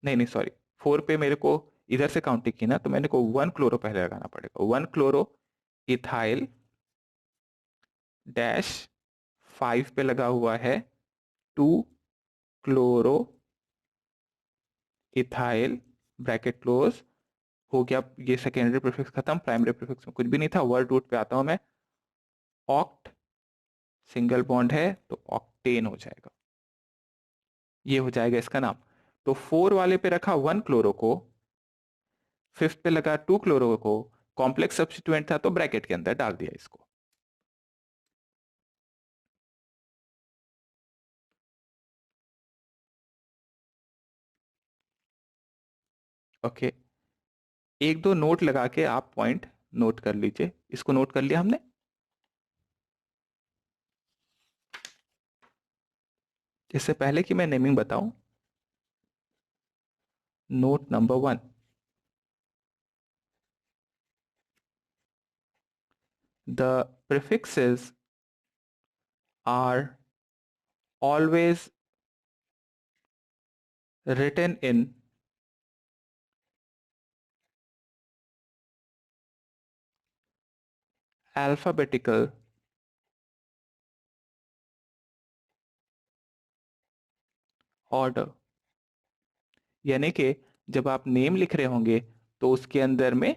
[SPEAKER 1] नहीं नहीं सॉरी, 4 पे मेरे को इधर से काउंटिंग की ना, तो मैंने को 1 क्लोरो पहले लगाना पड़ेगा। 1 क्लोरो इथाइल डैश, 5 पे लगा हुआ है 2 क्लोरो इथाइल, ब्रैकेट क्लोज, हो गया। ये सेकेंडरी प्रीफिक्स खत्म, प्राइमरी प्रीफिक्स में कुछ भी नहीं था। वर्ड रूट पे आता हूं मैं, ऑक्ट सिंगल बॉन्ड है तो ऑक्टेन हो जाएगा, ये हो जाएगा इसका नाम। तो 4 वाले पे रखा 1 क्लोरो को, 5th पे लगा 2 क्लोरो को, कॉम्प्लेक्स सब्स्टिट्यूएंट था तो ब्रैकेट के अंदर डाल दिया इसको। ओके, एक दो नोट लगा के आप पॉइंट नोट कर लीजिए। इसको नोट कर लिया हमने। इससे पहले कि मैं नेमिंग बताऊं, note number 1, the prefixes are always written in alphabetical order। यानी कि जब आप नेम लिख रहे होंगे तो उसके अंदर में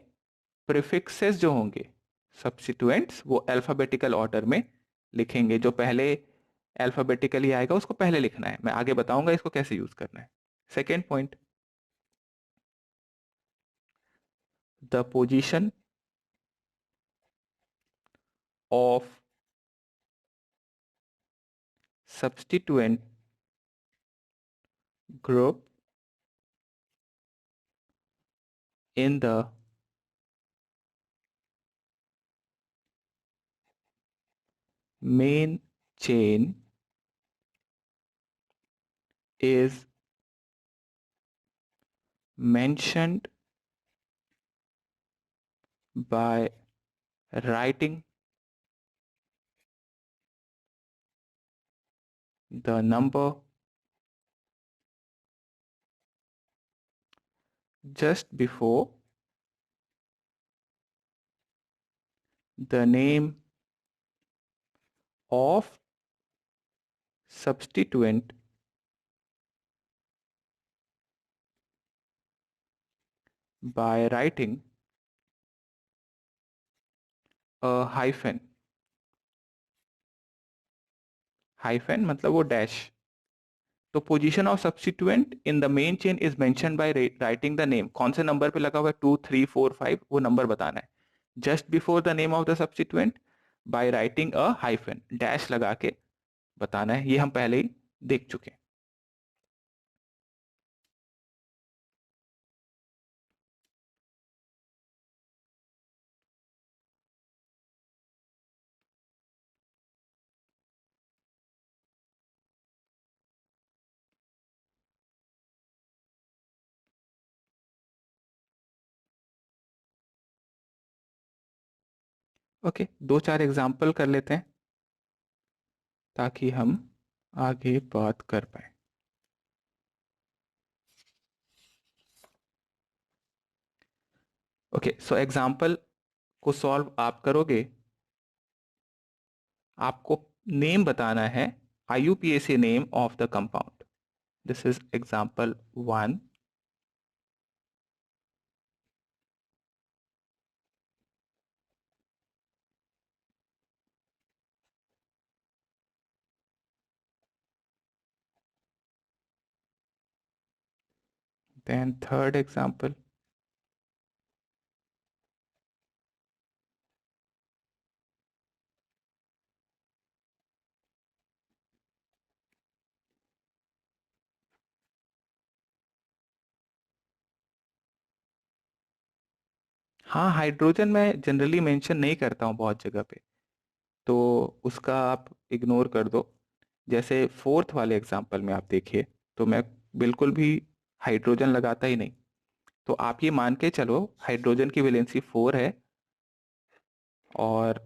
[SPEAKER 1] प्रीफिक्सेस जो होंगे, सब्स्टिट्यूएंट्स, वो अल्फाबेटिकल ऑर्डर में लिखेंगे। जो पहले अल्फाबेटिकली आएगा उसको पहले लिखना है। मैं आगे बताऊंगा इसको कैसे यूज करना है। Second point, the position of substituent group in the main chain is mentioned by writing the number just before the name of substituent by writing a hyphen। Hyphen मतलब वो डैश। तो position of substituent in the main chain is mention by writing the name. कौन से नंबर पे लगा हुआ है? 2 3 4 5, वो नंबर बताना है। Just before the name of the substituent by writing a hyphen, dash लगा के बताना है। ये हम पहले ही देख चुके हैं। ओके, दो चार एग्जाम्पल कर लेते हैं ताकि हम आगे बात कर पाए। ओके, सो एग्जाम्पल को सॉल्व आप करोगे, आपको नेम बताना है, IUPAC name of the compound. This is example 1। Then third example. हाँ, हाइड्रोजन मैं जनरली मेंशन नहीं करता हूँ बहुत जगह पे, तो उसका आप इग्नोर कर दो। जैसे फोर्थ वाले एग्जाम्पल में आप देखिए, तो मैं बिल्कुल भी हाइड्रोजन लगाता ही नहीं। तो आप ये मान के चलो हाइड्रोजन की वैलेंसी 4 है, और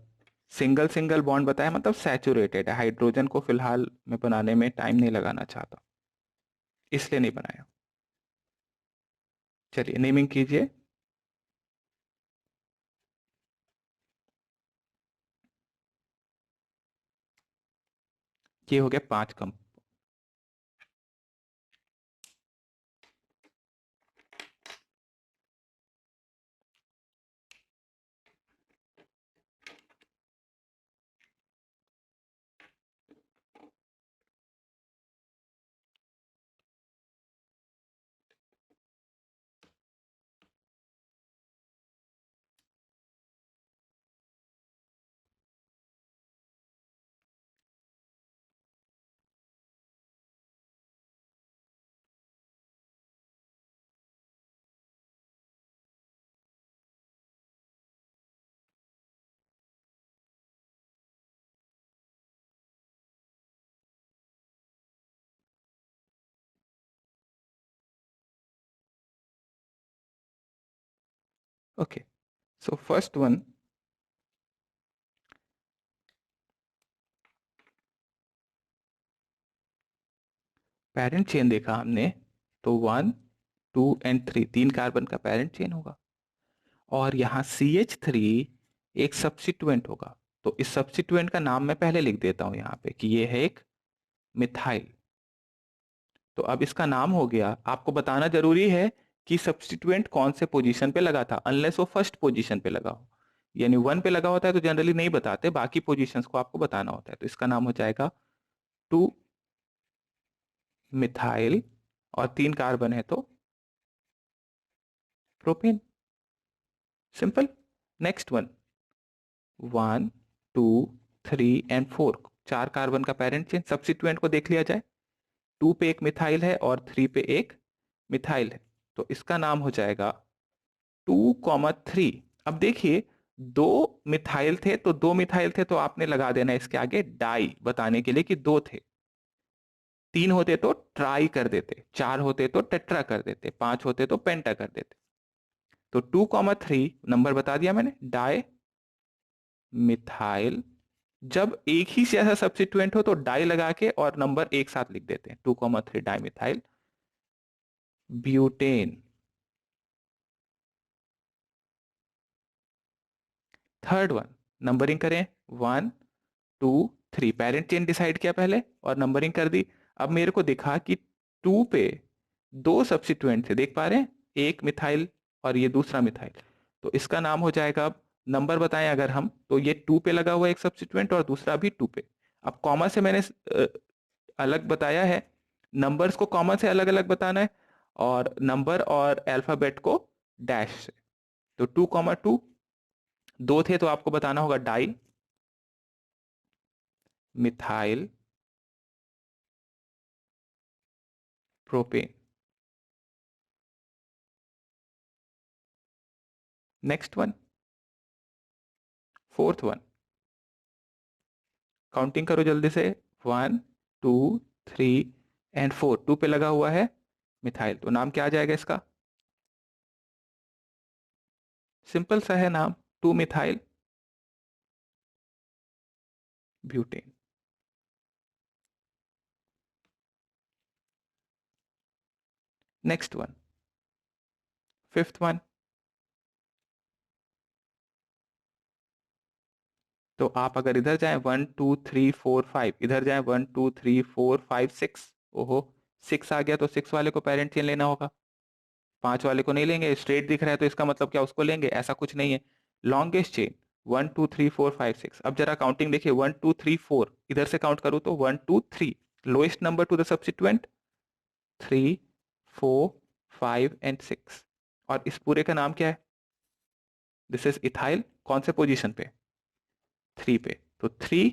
[SPEAKER 1] सिंगल सिंगल बॉन्ड बताया मतलब सैचुरेटेड है। हाइड्रोजन को फिलहाल मैं बनाने में टाइम नहीं लगाना चाहता, इसलिए नहीं बनाया। चलिए नेमिंग कीजिए। ये हो गया 5 कम। Okay, so first one, parent chain देखा हमने, तो 1 2 एंड 3, 3 कार्बन का पेरेंट चेन होगा। और यहाँ CH3 एक सब्स्टिट्यूएंट होगा। तो इस सब्स्टिट्यूएंट का नाम मैं पहले लिख देता हूं यहाँ पे कि ये है एक मिथाइल। तो अब इसका नाम हो गया। आपको बताना जरूरी है कि सब्स्टिट्यूएंट कौन से पोजीशन पे लगा था, अनलेस वो फर्स्ट पोजीशन पे लगा हो। यानी 1 पे लगा होता है तो जनरली नहीं बताते, बाकी पोजीशंस को आपको बताना होता है। तो इसका नाम हो जाएगा 2 मिथाइल, और 3 कार्बन है तो propane. Simple. Next one, 1 2 3 and 4, 4 carbon का पेरेंट चेन। सब्स्टिट्यूएंट को देख लिया जाए, 2 पे एक मिथाइल है और 3 पे एक मिथाइल है। तो इसका नाम हो जाएगा 2 3। अब देखिए, दो मिथाइल थे तो 2 मिथाइल थे, तो आपने लगा देना इसके आगे डाई, बताने के लिए कि 2 थे। 3 होते तो ट्राई कर देते, 4 होते तो टेट्रा कर देते, 5 होते तो पेंटा कर देते। तो 2 3 नंबर बता दिया मैंने, डाई मिथाइल। जब एक ही से ऐसा सब्स्टिट्यूएंट हो तो डाई लगा के और नंबर एक साथ लिख देते हैं, 2 3 di methyl butane. Third one, numbering करें, 1 2 3, पेरेंट चेन डिसाइड किया पहले और नंबरिंग कर दी। अब मेरे को दिखा कि 2 पे दो सब्स्टिट्यूएंट थे, देख पा रहे हैं, एक मिथाइल और ये दूसरा मिथाइल। तो इसका नाम हो जाएगा, अब नंबर बताएं अगर हम, तो ये 2 पे लगा हुआ एक सब्स्टिट्यूएंट और दूसरा भी 2 पे। अब कॉमा से मैंने अलग बताया है, नंबर्स को कॉमा से अलग अलग बताना है, और नंबर और अल्फाबेट को डैश से। तो 2 2, दो थे तो आपको बताना होगा di methyl propane. Next one, fourth one, counting करो जल्दी से, 1 2 3 एंड 4, 2 पे लगा हुआ है मिथाइल, तो नाम क्या आ जाएगा इसका? सिंपल सा है नाम, 2 methyl butane. Next one, fifth one. तो आप अगर इधर जाएं 1 2 3 4 5, इधर जाएं 1 2 3 4 5 6, ओहो 6 आ गया तो 6 वाले को पेरेंट चेन लेना होगा, 5 वाले को नहीं लेंगे, स्ट्रेट दिख रहा है तो इसका मतलब क्या उसको लेंगे, ऐसा कुछ नहीं है। Longest chain 1 2 3 4 5 6। अब जरा काउंटिंग देखिए 1 2 3 4, इधर से काउंट करूं तो 1 2 3, lowest number two the substituent 3 4 5 and 6। और इस पूरे का नाम क्या है, दिस इज इथाइल, कौन से पोजीशन पे, 3 पे, तो 3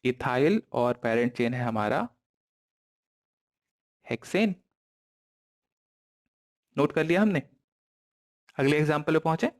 [SPEAKER 1] इथाइल और पेरेंट चेन है हमारा हेक्सेन। नोट कर लिया हमने, अगले एग्जांपल पे पहुंचे।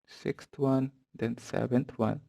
[SPEAKER 1] Sixth one, then seventh one.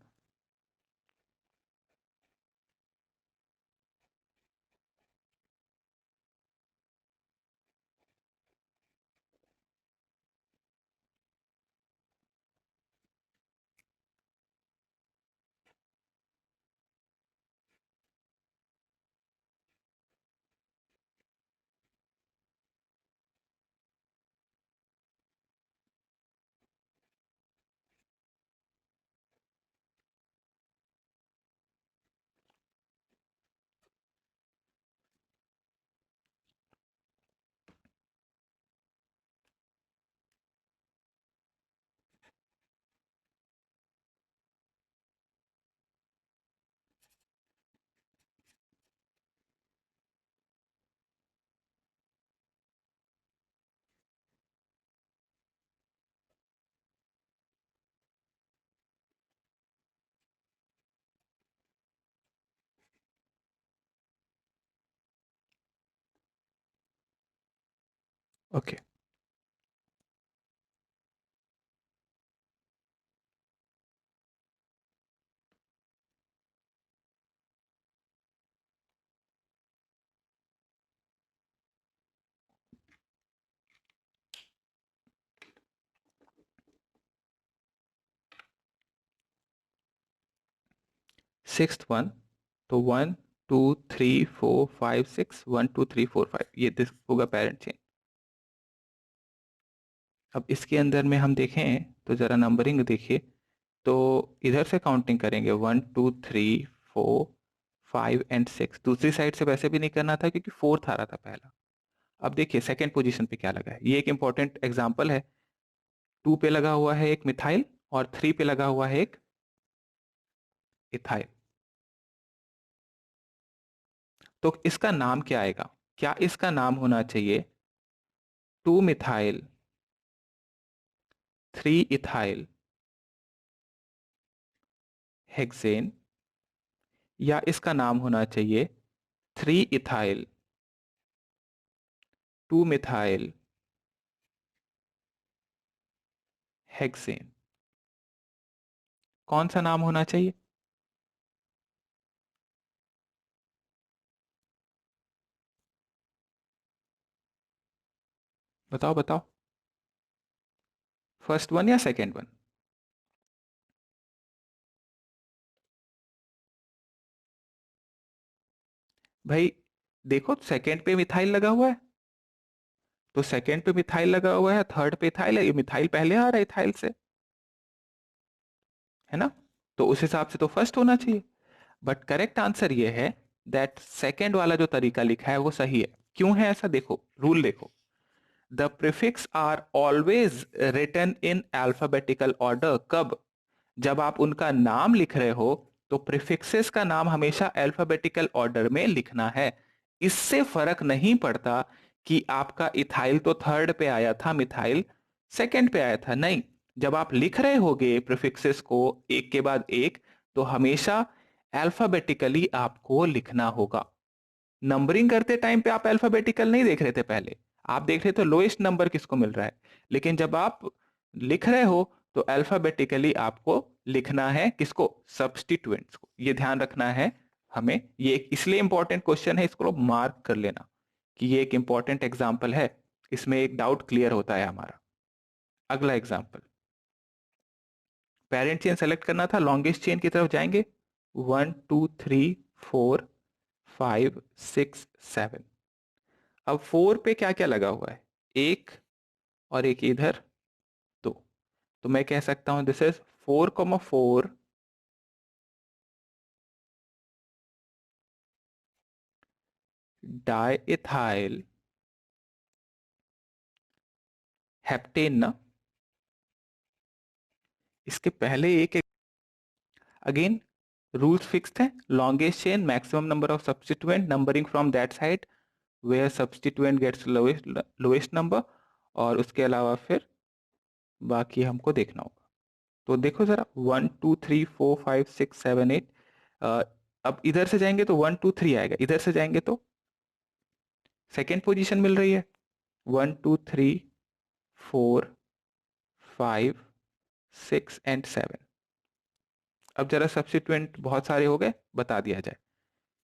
[SPEAKER 1] Okay. Sixth one, तो 1 2 3 4 5 6, 1 2 3 4 5, ये दिस होगा पेरेंट चेन। अब इसके अंदर में हम देखें तो जरा नंबरिंग देखिए, तो इधर से काउंटिंग करेंगे 1 2 3 4 5 एंड 6। दूसरी साइड से वैसे भी नहीं करना था क्योंकि फोर्थ आ रहा था पहला। अब देखिए सेकंड पोजीशन पे क्या लगा है, ये एक इंपॉर्टेंट एग्जांपल है। 2 पे लगा हुआ है एक मिथाइल और 3 पे लगा हुआ है एक इथाइल। तो इसका नाम क्या आएगा, क्या इसका नाम होना चाहिए 2 मिथाइल 3 इथाइल हेक्सेन, या इसका नाम होना चाहिए 3 इथाइल 2 मिथाइल हेक्सेन? कौन सा नाम होना चाहिए, बताओ बताओ, फर्स्ट वन या सेकेंड वन? भाई देखो सेकेंड पे मिथाइल लगा हुआ है, तो सेकेंड पे मिथाइल लगा हुआ है, थर्ड पे इथाइल है, ये मिथाइल पहले आ रहा है इथाइल से, है ना, तो उस हिसाब से तो फर्स्ट होना चाहिए। बट करेक्ट आंसर ये है दैट सेकेंड वाला जो तरीका लिखा है वो सही है। क्यों है ऐसा, देखो रूल देखो, the prefix are always written in alphabetical order. कब, जब आप उनका नाम लिख रहे हो तो प्रीफिक्सेस का नाम हमेशा अल्फाबेटिकल ऑर्डर में लिखना है। इससे फर्क नहीं पड़ता कि आपका इथाइल तो थर्ड पे आया था, मिथाइल सेकंड पे आया था, नहीं, जब आप लिख रहे होगे प्रीफिक्सेस को एक के बाद एक, तो हमेशा अल्फाबेटिकली आपको लिखना होगा। नंबरिंग करते टाइम पे आप अल्फाबेटिकल नहीं देख रहे थे पहले, आप देख रहे तो लोएस्ट नंबर किसको मिल रहा है, लेकिन जब आप लिख रहे हो तो अल्फाबेटिकली आपको लिखना है किसको, सब्स्टिट्यूएंट्स को। ये ध्यान रखना है हमें, ये इसलिए इंपॉर्टेंट क्वेश्चन है, इसको मार्क कर लेना कि ये एक इंपॉर्टेंट एग्जाम्पल है, इसमें एक डाउट क्लियर होता है हमारा। अगला एग्जाम्पल, पेरेंट चेन सेलेक्ट करना था, लॉन्गेस्ट चेन की तरफ जाएंगे, 1 2 3 4 5 6 7। अब 4 पे क्या क्या लगा हुआ है, एक और एक इधर, दो। तो मैं कह सकता हूं दिस इज 4,4 डाइइथाइल हेप्टेन ना। इसके पहले एक, अगेन रूल्स फिक्स्ड है, longest chain maximum number of substituent numbering from that side where substituent gets lowest number, और उसके अलावा फिर बाकी हमको देखना होगा। तो देखो जरा, 1 2 3 4 5 6 7 8। अब इधर से जाएंगे तो 1 2 3 आएगा, इधर से जाएंगे तो सेकेंड पोजीशन मिल रही है, 1 2 3 4 5 6 एंड 7। अब जरा सब्स्टिट्यूएंट बहुत सारे हो गए, बता दिया जाए।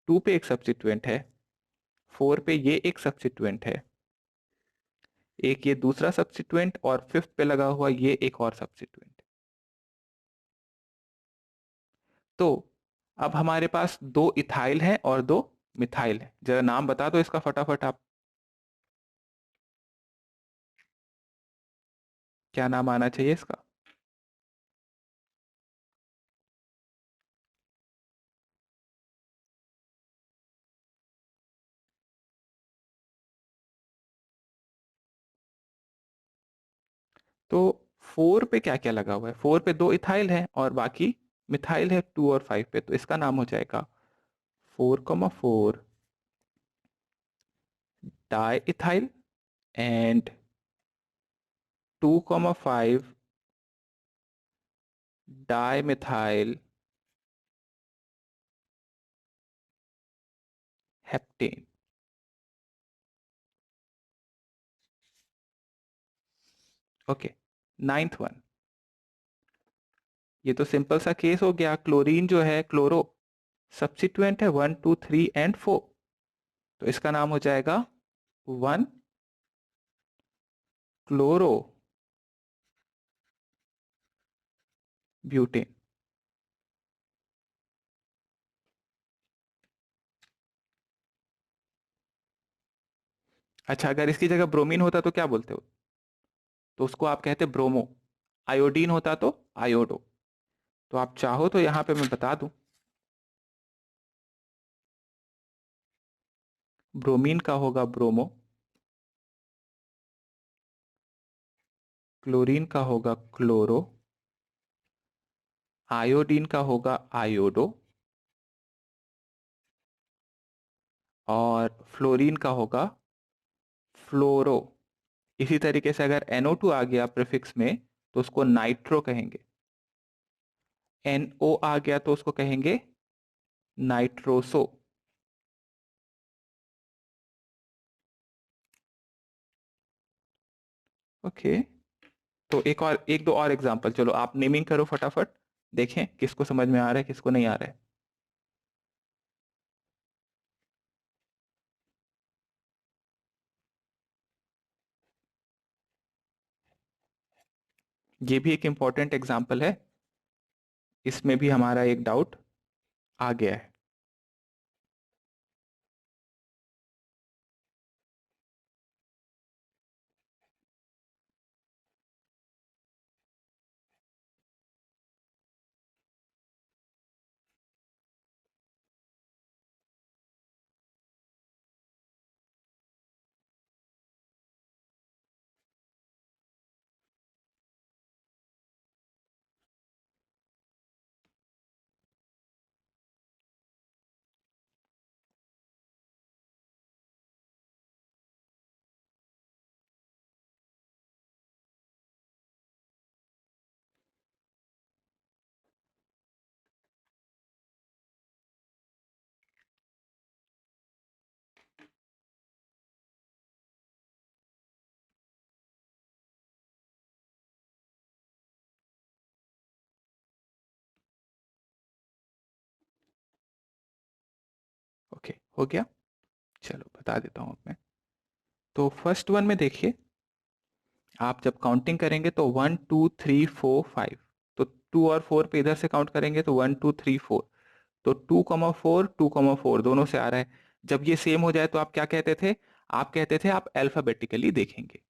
[SPEAKER 1] 2 पे एक सब्स्टिट्यूएंट है, 4 पे ये एक सब्स्टिट्यूएंट है, एक ये दूसरा सब्स्टिट्यूएंट, और 5th पे लगा हुआ ये एक और सब्स्टिट्यूएंट। तो अब हमारे पास 2 इथाइल हैं और 2 मिथाइल है। जरा नाम बता दो इसका फटाफट आप, क्या नाम आना चाहिए इसका। तो 4 पे क्या क्या लगा हुआ है, 4 पे 2 इथाइल है और बाकी मिथाइल है 2 और 5 पे, तो इसका नाम हो जाएगा 4,4 di ethyl and 2,5 di methyl heptane. Okay, ninth one, ये तो सिंपल सा केस हो गया, क्लोरीन जो है क्लोरो सब्स्टिट्यूएंट है 1 2 3 एंड 4, तो इसका नाम हो जाएगा 1 क्लोरो ब्यूटेन। अच्छा, अगर इसकी जगह ब्रोमीन होता तो क्या बोलते हो, तो उसको आप कहते ब्रोमो। आयोडीन होता तो आयोडो। तो आप चाहो तो यहां पे मैं बता दूं, ब्रोमीन का होगा ब्रोमो, क्लोरीन का होगा क्लोरो, आयोडीन का होगा आयोडो, और फ्लोरीन का होगा फ्लोरो। इसी तरीके से अगर NO2 आ गया प्रीफिक्स में तो उसको नाइट्रो कहेंगे, NO आ गया तो उसको कहेंगे नाइट्रोसो। ओके, तो एक दो और एग्जांपल, चलो आप नेमिंग करो फटाफट, देखें किसको समझ में आ रहा है किसको नहीं आ रहा है। ये भी एक इंपॉर्टेंट एग्जांपल है, इसमें भी हमारा एक डाउट आ गया है। हो गया? चलो बता देता हूं अब मैं। तो फर्स्ट वन में देखिए, आप जब काउंटिंग करेंगे तो 1 2 3 4 5, तो 2 और 4 पे इधर से काउंट करेंगे तो 1 2 3 4, तो 2,4 2,4 दोनों से आ रहा है। जब ये सेम हो जाए तो आप क्या कहते थे? आप कहते थे आप अल्फाबेटिकली देखेंगे।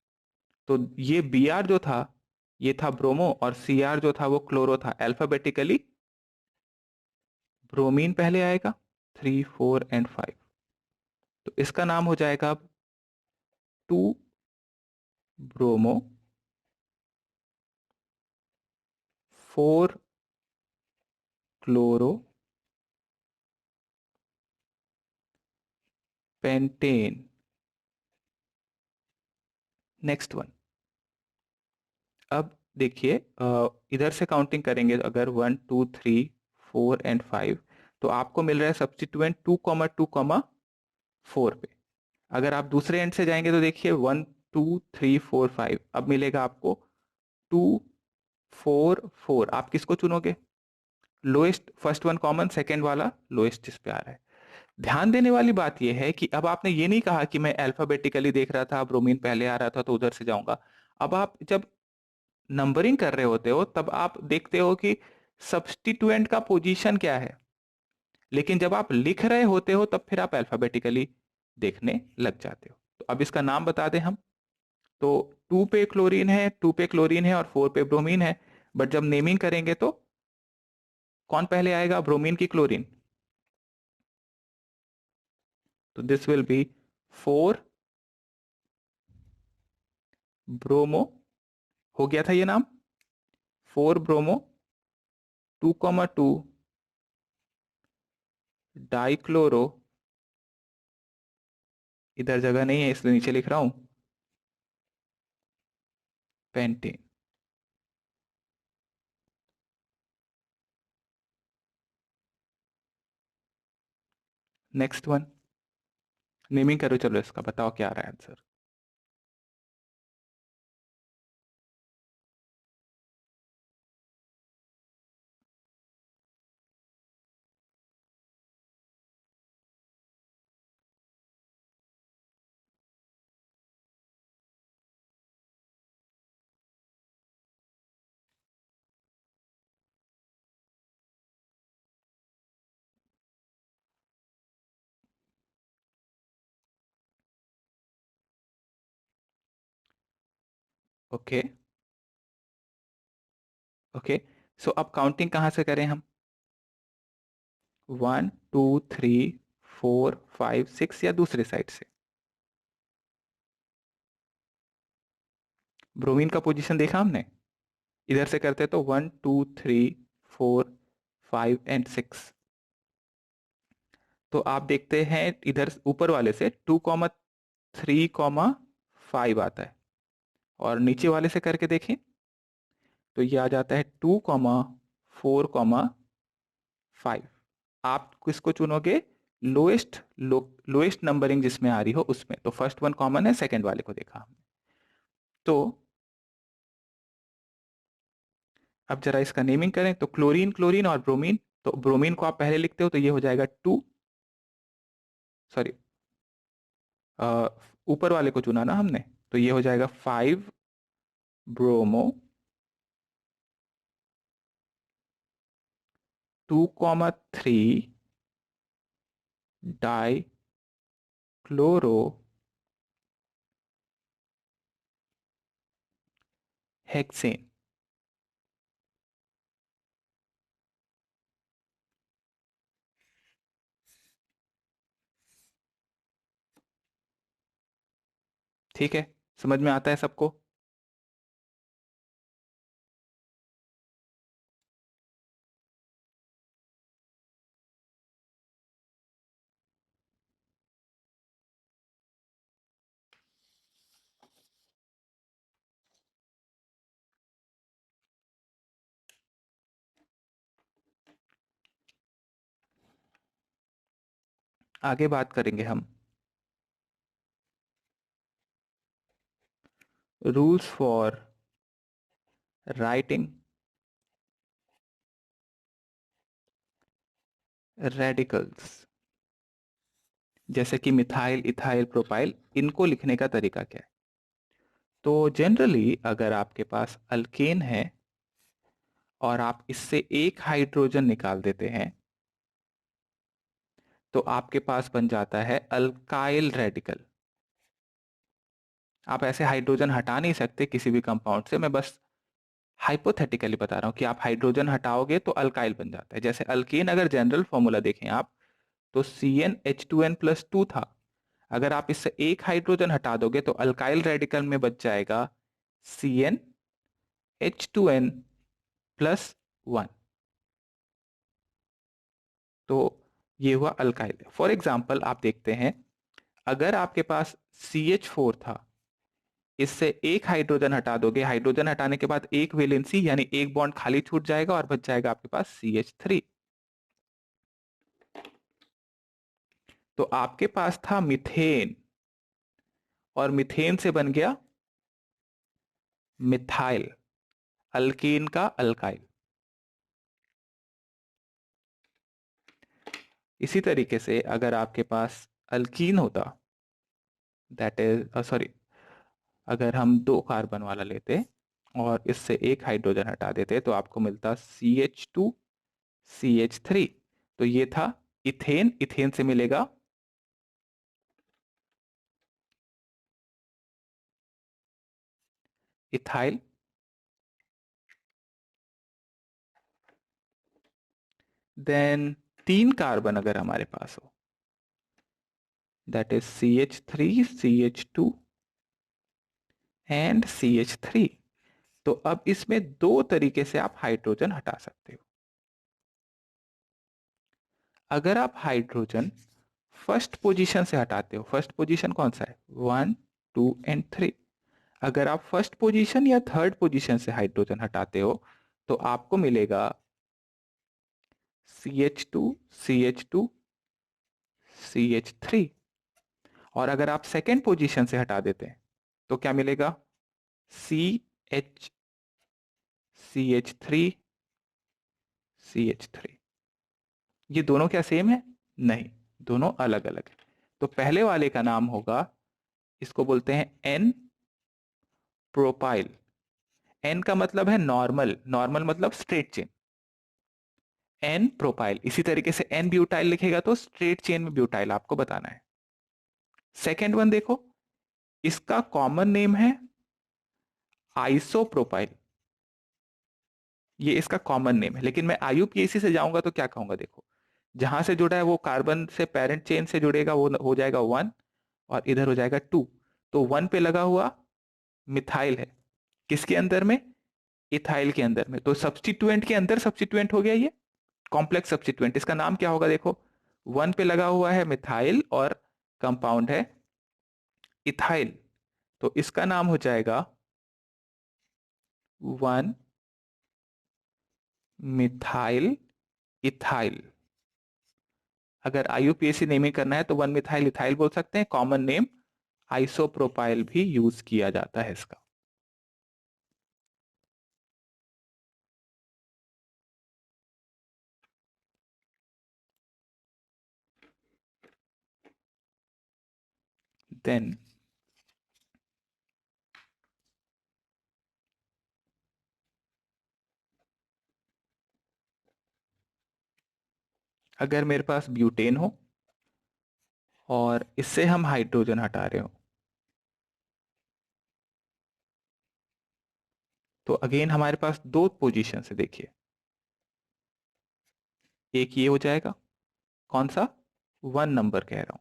[SPEAKER 1] तो ये बी आर जो था ये था ब्रोमो, और सी आर जो था वो क्लोरो था। अल्फाबेटिकली ब्रोमीन पहले आएगा, 3 4 एंड 5, तो इसका नाम हो जाएगा अब 2 bromo 4 chloro pentane. Next one, अब देखिए इधर से काउंटिंग करेंगे अगर 1 2 3 4 एंड 5, तो आपको मिल रहा है सब्स्टिट्यूएंट 2,2,4 पे। अगर आप दूसरे एंड से जाएंगे तो देखिए 1 2 3 4 5, अब मिलेगा आपको 2 4 4। आप किसको चुनोगे? Lowest, first one common, second वाला लोएस्ट जिस पे आ रहा है। ध्यान देने वाली बात यह है कि अब आपने ये नहीं कहा कि मैं अल्फाबेटिकली देख रहा था, ब्रोमीन पहले आ रहा था तो उधर से जाऊंगा। अब आप जब नंबरिंग कर रहे होते हो तब आप देखते हो कि सब्स्टिट्यूएंट का पोजीशन क्या है, लेकिन जब आप लिख रहे होते हो तब फिर आप अल्फाबेटिकली देखने लग जाते हो। तो अब इसका नाम बता दें हम। तो 2 पे क्लोरीन है और 4 पे ब्रोमीन है, बट जब नेमिंग करेंगे तो कौन पहले आएगा? ब्रोमीन की क्लोरीन? तो दिस विल बी 4 ब्रोमो, हो गया था ये नाम, 4 ब्रोमो 2,2 डाइक्लोरो, इधर जगह नहीं है इसलिए नीचे लिख रहा हूं, पेंटेन। नेक्स्ट वन, नेमिंग करो, चलो इसका बताओ क्या आ रहा है आंसर। ओके ओके, सो अब काउंटिंग कहां से करें हम? 1 2 3 4 5 6 या दूसरे साइड से? ब्रोमीन का पोजीशन देखा हमने, इधर से करते तो 1 2 3 4 5 एंड 6। तो आप देखते हैं इधर ऊपर वाले से 2,3,5 आता है, और नीचे वाले से करके देखें तो ये आ जाता है 2,4,5। आप किसको चुनोगे? लोएस्ट, लोएस्ट नंबरिंग जिसमें आ रही हो उसमें। तो फर्स्ट वन कॉमन है, सेकंड वाले को देखा हमने। तो अब जरा इसका नेमिंग करें तो क्लोरीन क्लोरीन और ब्रोमीन, तो ब्रोमीन को आप पहले लिखते हो तो ये हो जाएगा 2, सॉरी ऊपर वाले को चुना ना हमने, तो ये हो जाएगा 5 ब्रोमो 2,3 डाई क्लोरो हेक्सेन। ठीक है, समझ में आता है सबको? आगे बात करेंगे हम रूल्स फॉर राइटिंग रेडिकल्स। जैसे कि मिथाइल, इथाइल, प्रोपाइल, इनको लिखने का तरीका क्या है? तो जनरली अगर आपके पास अल्केन है और आप इससे एक हाइड्रोजन निकाल देते हैं तो आपके पास बन जाता है अल्काइल रेडिकल। आप ऐसे हाइड्रोजन हटा नहीं सकते किसी भी कंपाउंड से, मैं बस हाइपोथेटिकली बता रहा हूं कि आप हाइड्रोजन हटाओगे तो अल्काइल बन जाता है। जैसे अल्केन अगर जनरल फॉर्मूला देखें आप, तो CnH2n+2 था। अगर आप इससे एक हाइड्रोजन हटा दोगे तो अल्काइल रेडिकल में बच जाएगा CnH2n+1। तो ये हुआ अल्काइल। फॉर एग्जाम्पल आप देखते हैं, अगर आपके पास CH4 था, इससे एक हाइड्रोजन हटा दोगे, हाइड्रोजन हटाने के बाद एक वैलेंसी यानी एक बॉन्ड खाली छूट जाएगा और बच जाएगा आपके पास CH3। तो आपके पास था मिथेन और मिथेन से बन गया मिथाइल, अल्कीन का अल्काइल। इसी तरीके से अगर आपके पास अल्कीन होता, दैट इज सॉरी, अगर हम 2 कार्बन वाला लेते और इससे एक हाइड्रोजन हटा देते तो आपको मिलता CH2CH3। तो ये था इथेन, इथेन से मिलेगा इथाइल। देन 3 कार्बन अगर हमारे पास हो, that is CH3CH2 and CH3। तो अब इसमें 2 तरीके से आप हाइड्रोजन हटा सकते हो। अगर आप हाइड्रोजन फर्स्ट पोजीशन से हटाते हो, फर्स्ट पोजीशन कौन सा है? 1, 2 एंड 3। अगर आप फर्स्ट पोजीशन या थर्ड पोजीशन से हाइड्रोजन हटाते हो तो आपको मिलेगा CH2CH2CH3। और अगर आप सेकेंड पोजीशन से हटा देते हैं तो क्या मिलेगा? CH CH3 ये दोनों क्या सेम है? नहीं, दोनों अलग अलग है। तो पहले वाले का नाम होगा, इसको बोलते हैं एन प्रोपाइल। एन का मतलब है नॉर्मल, नॉर्मल मतलब स्ट्रेट चेन, एन प्रोपाइल। इसी तरीके से एन ब्यूटाइल लिखेगा तो स्ट्रेट चेन में ब्यूटाइल आपको बताना है। सेकेंड वन देखो, इसका कॉमन नेम है आइसोप्रोपाइल, ये इसका कॉमन नेम है। लेकिन मैं IUPAC से जाऊंगा तो क्या कहूंगा? देखो, जहां से जुड़ा है वो कार्बन से पेरेंट चेन से जुड़ेगा, वो हो जाएगा 1 और इधर हो जाएगा 2। तो 1 पे लगा हुआ मिथाइल है, किसके अंदर में? इथाइल के अंदर में। तो सब्स्टिट्यूएंट के अंदर सब्स्टिट्यूएंट हो गया ये, कॉम्प्लेक्स सब्स्टिट्यूएंट। इसका नाम क्या होगा? देखो, 1 पे लगा हुआ है मिथाइल और कंपाउंड है इथाइल, तो इसका नाम हो जाएगा 1 मिथाइल इथाइल। अगर IUPAC नेमिंग करना है तो 1 मिथाइल इथाइल बोल सकते हैं। कॉमन नेम आइसोप्रोपाइल भी यूज किया जाता है इसका। देन अगर मेरे पास ब्यूटेन हो और इससे हम हाइड्रोजन हटा रहे हो, तो अगेन हमारे पास 2 पोजीशन है। देखिए, एक ये हो जाएगा, कौन सा? 1 नंबर कह रहा हूं।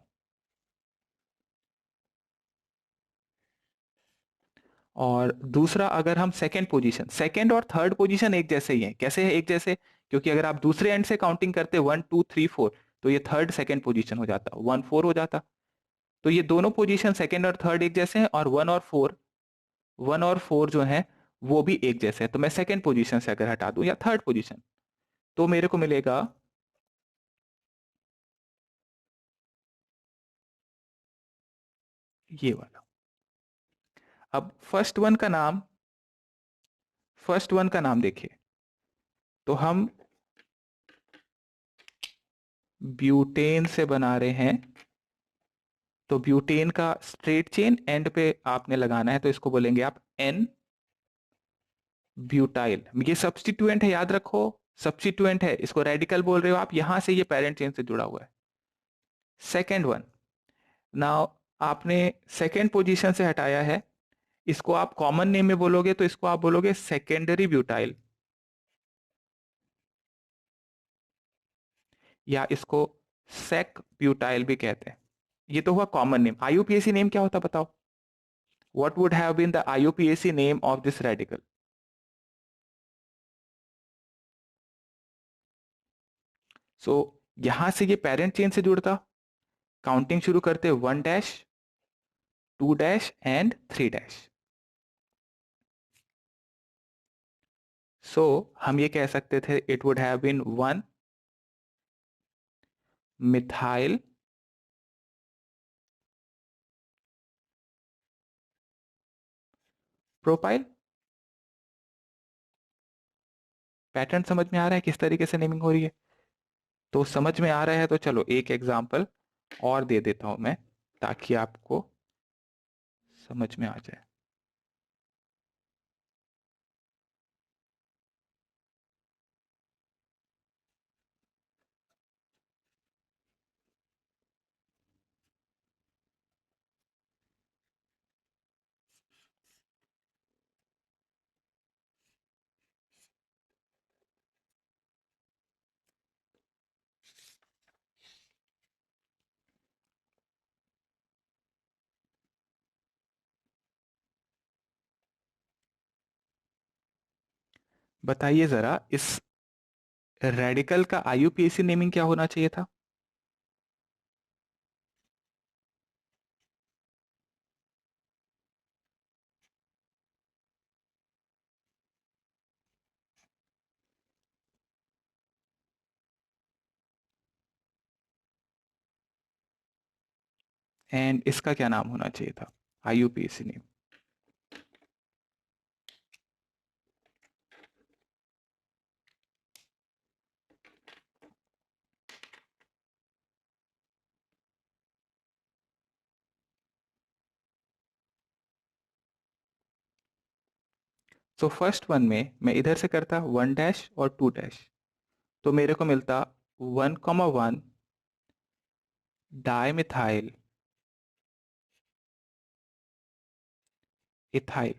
[SPEAKER 1] और दूसरा, अगर हम सेकेंड पोजीशन, सेकेंड और थर्ड पोजीशन एक जैसे ही है। कैसे है एक जैसे? क्योंकि अगर आप दूसरे एंड से काउंटिंग करते 1 2 3 4, तो ये थर्ड सेकेंड पोजीशन हो जाता, 1 4 हो जाता। तो ये दोनों पोजीशन सेकेंड और थर्ड एक जैसे हैं, और 1 और 4 जो है वो भी एक जैसे हैं। तो मैं सेकेंड पोजीशन से अगर हटा दूं या थर्ड पोजीशन, तो मेरे को मिलेगा ये वाला। अब फर्स्ट वन का नाम देखिए, तो हम ब्यूटेन से बना रहे हैं तो ब्यूटेन का स्ट्रेट चेन एंड पे आपने लगाना है, तो इसको बोलेंगे आप एन ब्यूटाइल। ये सब्स्टिट्यूएंट है, याद रखो, सब्स्टिट्यूएंट है, इसको रेडिकल बोल रहे हो आप, यहां से ये पेरेंट चेन से जुड़ा हुआ है। सेकेंड वन, नाउ आपने सेकेंड पोजीशन से हटाया है, इसको आप कॉमन नेम में बोलोगे तो इसको आप बोलोगे सेकेंडरी ब्यूटाइल, या इसको सेक ब्यूटाइल भी कहते हैं। ये तो हुआ कॉमन नेम। आईयूपीएसी नेम क्या होता बताओ? What would have been the IUPAC name of this radical? So यहां से ये पेरेंट चेन से जुड़ता, काउंटिंग शुरू करते 1 dash 2 dash and 3 dash. So हम ये कह सकते थे it would have been 1 methyl propyl. Pattern समझ में आ रहा है किस तरीके से नेमिंग हो रही है? तो समझ में आ रहा है तो चलो एक एग्जांपल और दे देता हूं मैं, ताकि आपको समझ में आ जाए। बताइए जरा, इस रेडिकल का आईयूपीएसी नेमिंग क्या होना चाहिए था? एंड इसका क्या नाम होना चाहिए था आईयूपीएसी नेम? सो फर्स्ट वन में मैं इधर से करता 1 डैश और 2 डैश, तो मेरे को मिलता 1,1 डाइमिथाइल इथाइल।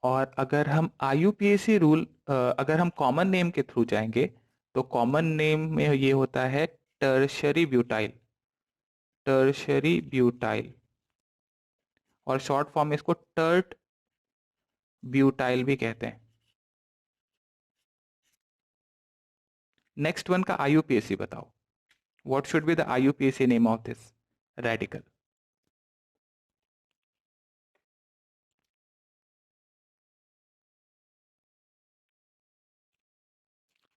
[SPEAKER 1] और अगर हम आईयूपीएसी रूल, अगर हम कॉमन नेम के थ्रू जाएंगे, तो कॉमन नेम में ये होता है टर्शरी ब्यूटाइल, टर्शरी ब्यूटाइल, और शॉर्ट फॉर्म में इसको टर्ट ब्यूटाइल भी कहते हैं। नेक्स्ट वन का आईयूपीएसी बताओ, what should be the IUPAC name of this radical?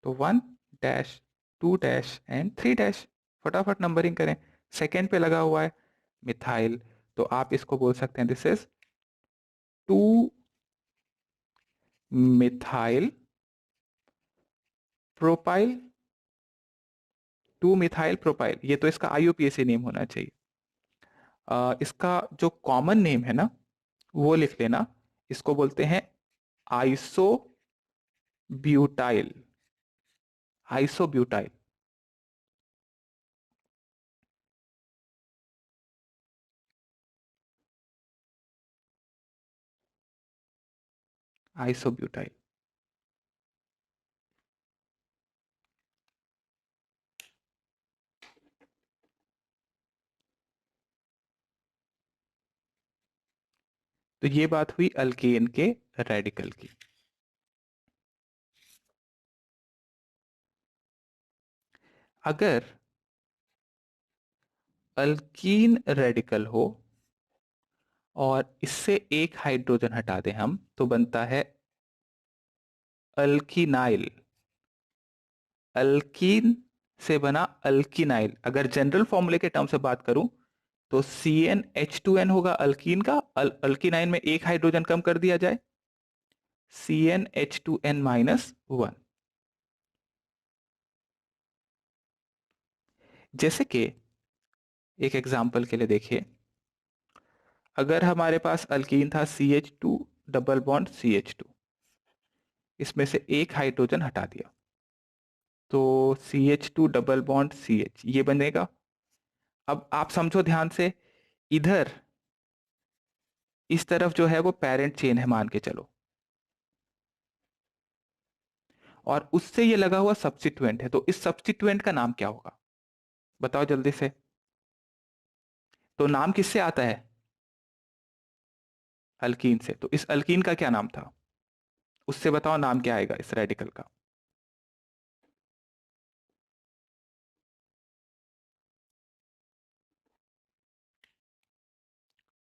[SPEAKER 1] तो 1 डैश 2 डैश एंड 3 डैश, फटाफट नंबरिंग करें। सेकेंड पे लगा हुआ है मिथाइल, तो आप इसको बोल सकते हैं this is 2 methyl propyl, 2 methyl propyl, ये तो इसका आईयूपीएसी नेम होना चाहिए। इसका जो कॉमन नेम है ना, वो लिख लेना, इसको बोलते हैं iso butyl, iso butyl. Iso butyl. तो ये बात हुई अल्केन के रेडिकल की। अगर अल्कीन रेडिकल हो और इससे एक हाइड्रोजन हटा दें हम, तो बनता है अल्कीनाइल। अल्कीन से बना अल्कीनाइल। अगर जनरल फॉर्मूले के टर्म से बात करूं, तो CnH2n होगा अल्कीन का, अल्कीनाइन में एक हाइड्रोजन कम कर दिया जाए, CnH2n-1। जैसे कि एक एग्जाम्पल के लिए देखिए, अगर हमारे पास अल्कीन था CH2 डबल बॉन्ड CH2, इसमें से एक हाइड्रोजन हटा दिया तो CH2 डबल बॉन्ड CH ये बनेगा। अब आप समझो ध्यान से, इधर इस तरफ जो है वो पेरेंट चेन है मान के चलो, और उससे ये लगा हुआ सब्स्टिट्यूएंट है, तो इस सब्स्टिट्यूएंट का नाम क्या होगा बताओ जल्दी से। तो नाम किससे आता है? अल्कीन से। तो इस अल्कीन का क्या नाम था, उससे बताओ नाम क्या आएगा इस रेडिकल का।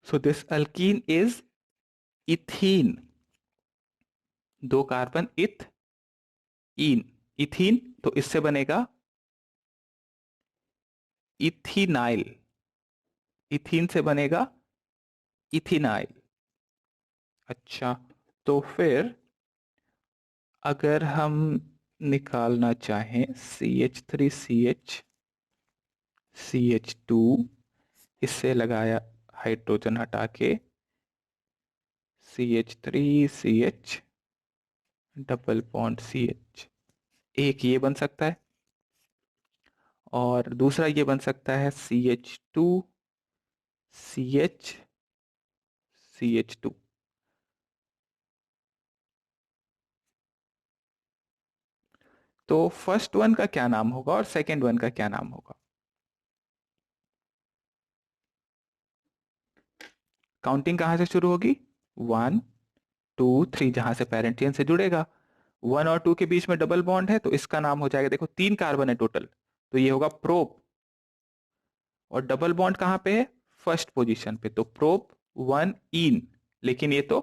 [SPEAKER 1] So this alkene is ethene. दो कार्बन इथ इन, इथीन, तो इससे बनेगा इथिनाइल। इथीन से बनेगा इथिनाइल। अच्छा, तो फिर अगर हम निकालना चाहें CH3CH, इससे लगाया हाइड्रोजन हटा के CH3CH डबल बॉन्ड CH, एक ये बन सकता है, और दूसरा ये बन सकता है CH2CH CH2। तो फर्स्ट वन का क्या नाम होगा और सेकेंड वन का क्या नाम होगा? काउंटिंग कहां से शुरू होगी? 1 2 3, जहां से पेरेंट चेन से जुड़ेगा। 1 और 2 के बीच में डबल बॉन्ड है, तो इसका नाम हो जाएगा, देखो 3 कार्बन है टोटल, तो ये होगा प्रोप। और डबल बॉन्ड कहां पे है? फर्स्ट पोजीशन पे, तो प्रोप 1 इन। लेकिन ये तो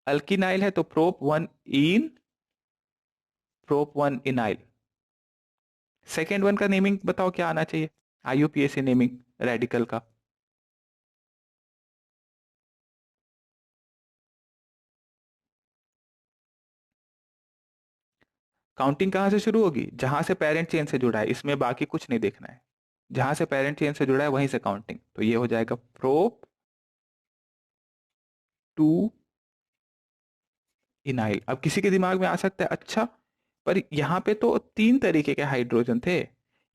[SPEAKER 1] अल्किनाइल है, तो प्रोप 1 इन, प्रोप 1 इनाइल। सेकेंड वन का नेमिंग बताओ क्या आना चाहिए, IUPAC नेमिंग रेडिकल का। काउंटिंग कहां से शुरू होगी? जहां से पेरेंट चेन से जुड़ा है, इसमें बाकी कुछ नहीं देखना है, जहां से पेरेंट चेन से जुड़ा है वहीं से काउंटिंग, तो ये हो जाएगा प्रोप 2 इनाइल। अब किसी के दिमाग में आ सकता है अच्छा, पर यहाँ पे तो 3 तरीके के हाइड्रोजन थे,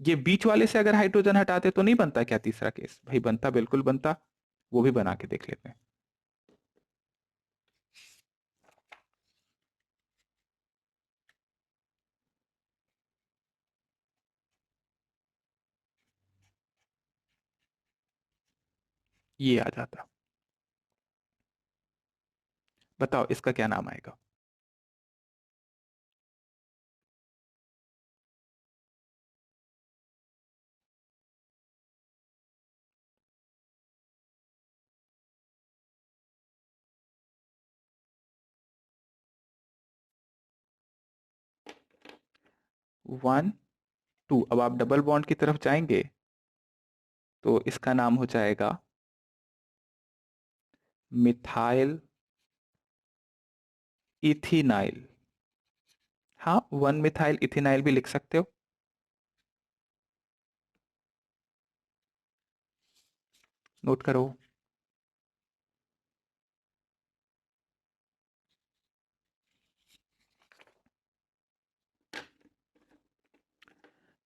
[SPEAKER 1] ये बीच वाले से अगर हाइड्रोजन हटाते तो नहीं बनता क्या तीसरा केस? भाई बनता, बिल्कुल बनता। वो भी बना के देख लेते हैं। ये आ जाता, बताओ इसका क्या नाम आएगा? 1 2, अब आप डबल बॉन्ड की तरफ जाएंगे तो इसका नाम हो जाएगा मिथाइल इथिनाइल। हाँ, 1 मिथाइल इथिनाइल भी लिख सकते हो, नोट करो।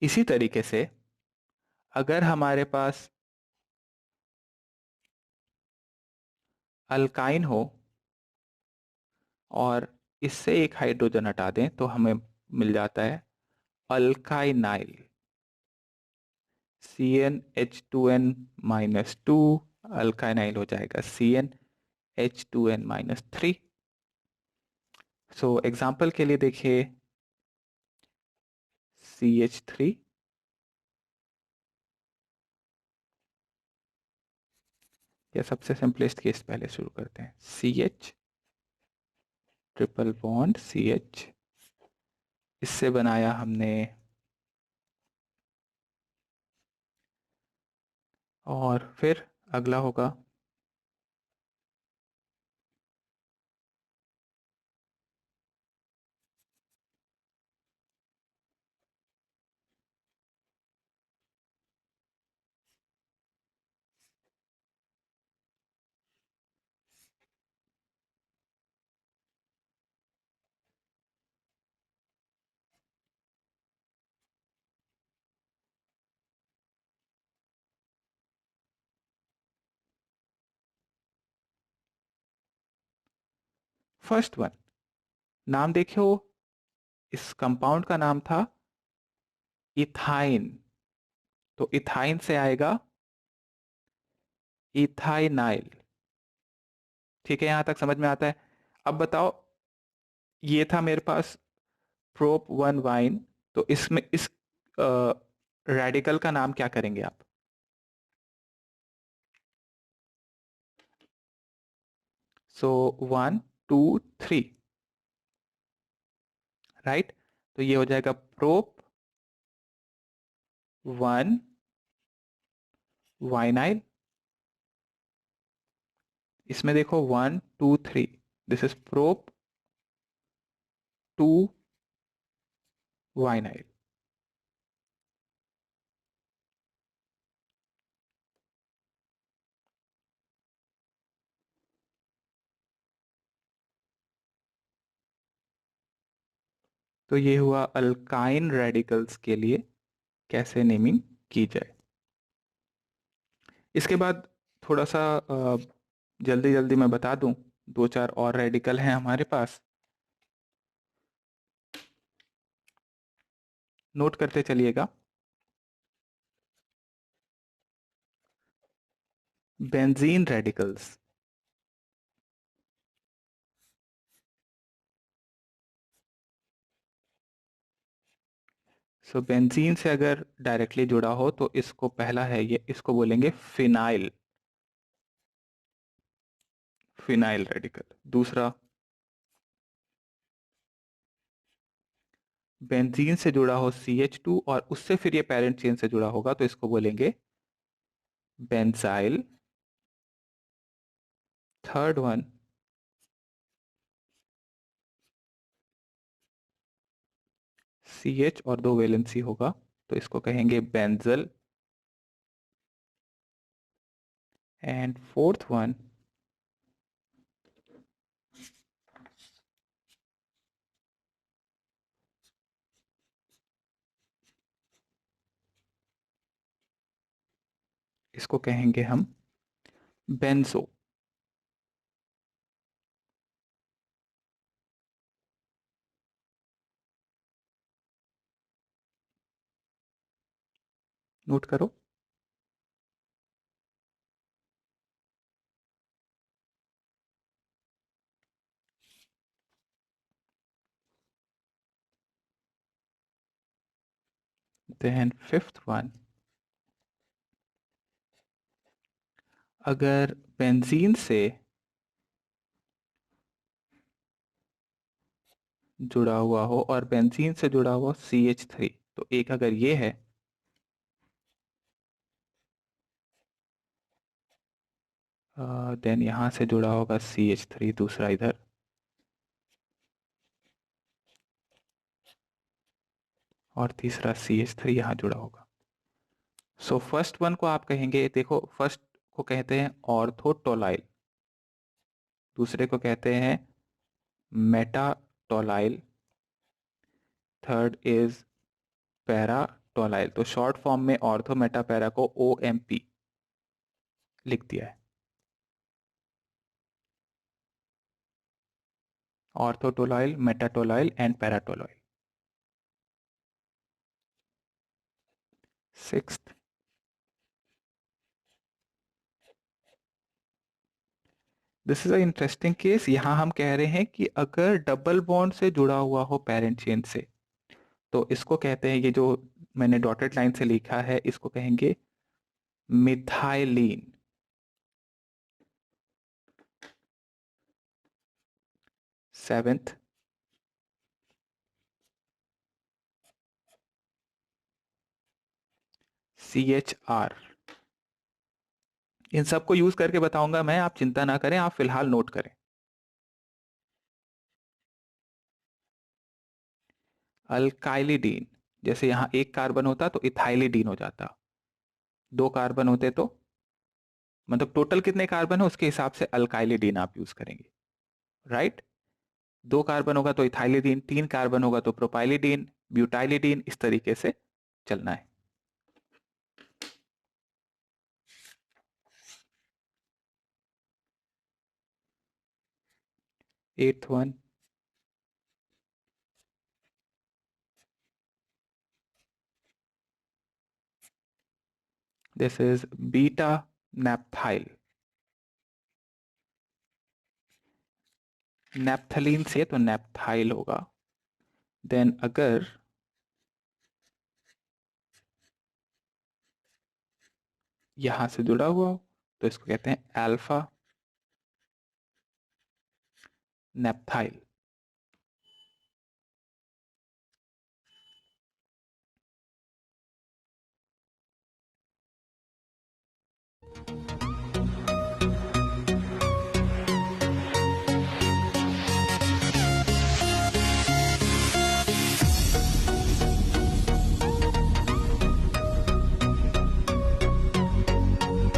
[SPEAKER 1] इसी तरीके से अगर हमारे पास अल्काइन हो और इससे एक हाइड्रोजन हटा दें, तो हमें मिल जाता है अल्काइनाइल। CnH2n-2, अल्काइनाइल हो जाएगा CnH2n-3। सो एग्जाम्पल के लिए देखिए, CH3, या सबसे सिंपलेस्ट केस पहले शुरू करते हैं, CH ट्रिपल बॉन्ड CH, इससे बनाया हमने, और फिर अगला होगा फर्स्ट वन, नाम देखियो, इस कंपाउंड का नाम था इथाइन, तो इथाइन से आएगा इथाइनाइल। ठीक है, यहां तक समझ में आता है। अब बताओ, ये था मेरे पास प्रोप वन वाइन, तो इसमें इस रेडिकल का नाम क्या करेंगे आप? सो 1 2 3, राइट। तो ये हो जाएगा प्रोप वन वाइनाइल। इसमें देखो 1 2 3, दिस इज प्रोप 2 वाइनाइल। तो ये हुआ अल्काइन रेडिकल्स के लिए कैसे नेमिंग की जाए। इसके बाद थोड़ा सा जल्दी जल्दी मैं बता दूं, दो चार और रेडिकल हैं हमारे पास, नोट करते चलिएगा। Benzene radicals. सो बेंजीन से अगर डायरेक्टली जुड़ा हो तो इसको पहला है ये, इसको बोलेंगे फिनाइल, फिनाइल रेडिकल। दूसरा, बेंजीन से जुड़ा हो CH2 और उससे फिर ये पेरेंट चेन से जुड़ा होगा तो इसको बोलेंगे बेंजाइल। थर्ड वन, CH और दो वैलेंसी होगा तो इसको कहेंगे बेंजल। एंड फोर्थ वन, इसको कहेंगे हम बेंजो। नोट करो। देन फिफ्थ वन, अगर बेंजीन से जुड़ा हुआ हो और बेंजीन से जुड़ा हुआ CH3, तो एक अगर ये है, देन यहां से जुड़ा होगा CH3 दूसरा इधर, और तीसरा CH3 यहां जुड़ा होगा। सो फर्स्ट वन को आप कहेंगे, देखो फर्स्ट को कहते हैं ऑर्थोटोलाइल, दूसरे को कहते हैं मेटाटोलाइल, थर्ड इज पैराटोलाइल। तो शॉर्ट फॉर्म में ऑर्थो मेटा पैरा को OMP लिख दिया है। Orthotolyl, metatolyl and paratolyl. Sixth, this is a interesting case. यहां हम कह रहे हैं कि अगर डबल बॉन्ड से जुड़ा हुआ हो पेरेंट चेन से, तो इसको कहते हैं, ये जो मैंने डॉटेड लाइन से लिखा है इसको कहेंगे मिथाइलीन। Seventh, CHR। इन सबको यूज करके बताऊंगा मैं, आप चिंता ना करें, आप फिलहाल नोट करें। अल्काइलिडीन, जैसे यहां एक कार्बन होता तो इथाइलिडीन हो जाता, दो कार्बन होते तो, मतलब टोटल कितने कार्बन है उसके हिसाब से अल्काइलिडीन आप यूज करेंगे, राइट। दो कार्बन होगा तो इथाइलिडीन, तीन कार्बन होगा तो प्रोपाइलिडीन, ब्यूटाइलिडीन, इस तरीके से चलना है। 8th one, this is beta naphthyl. Naphthalene से तो नैप्थाइल होगा। देन अगर यहां से जुड़ा हुआ हो तो इसको कहते हैं अल्फा नैप्थाइल।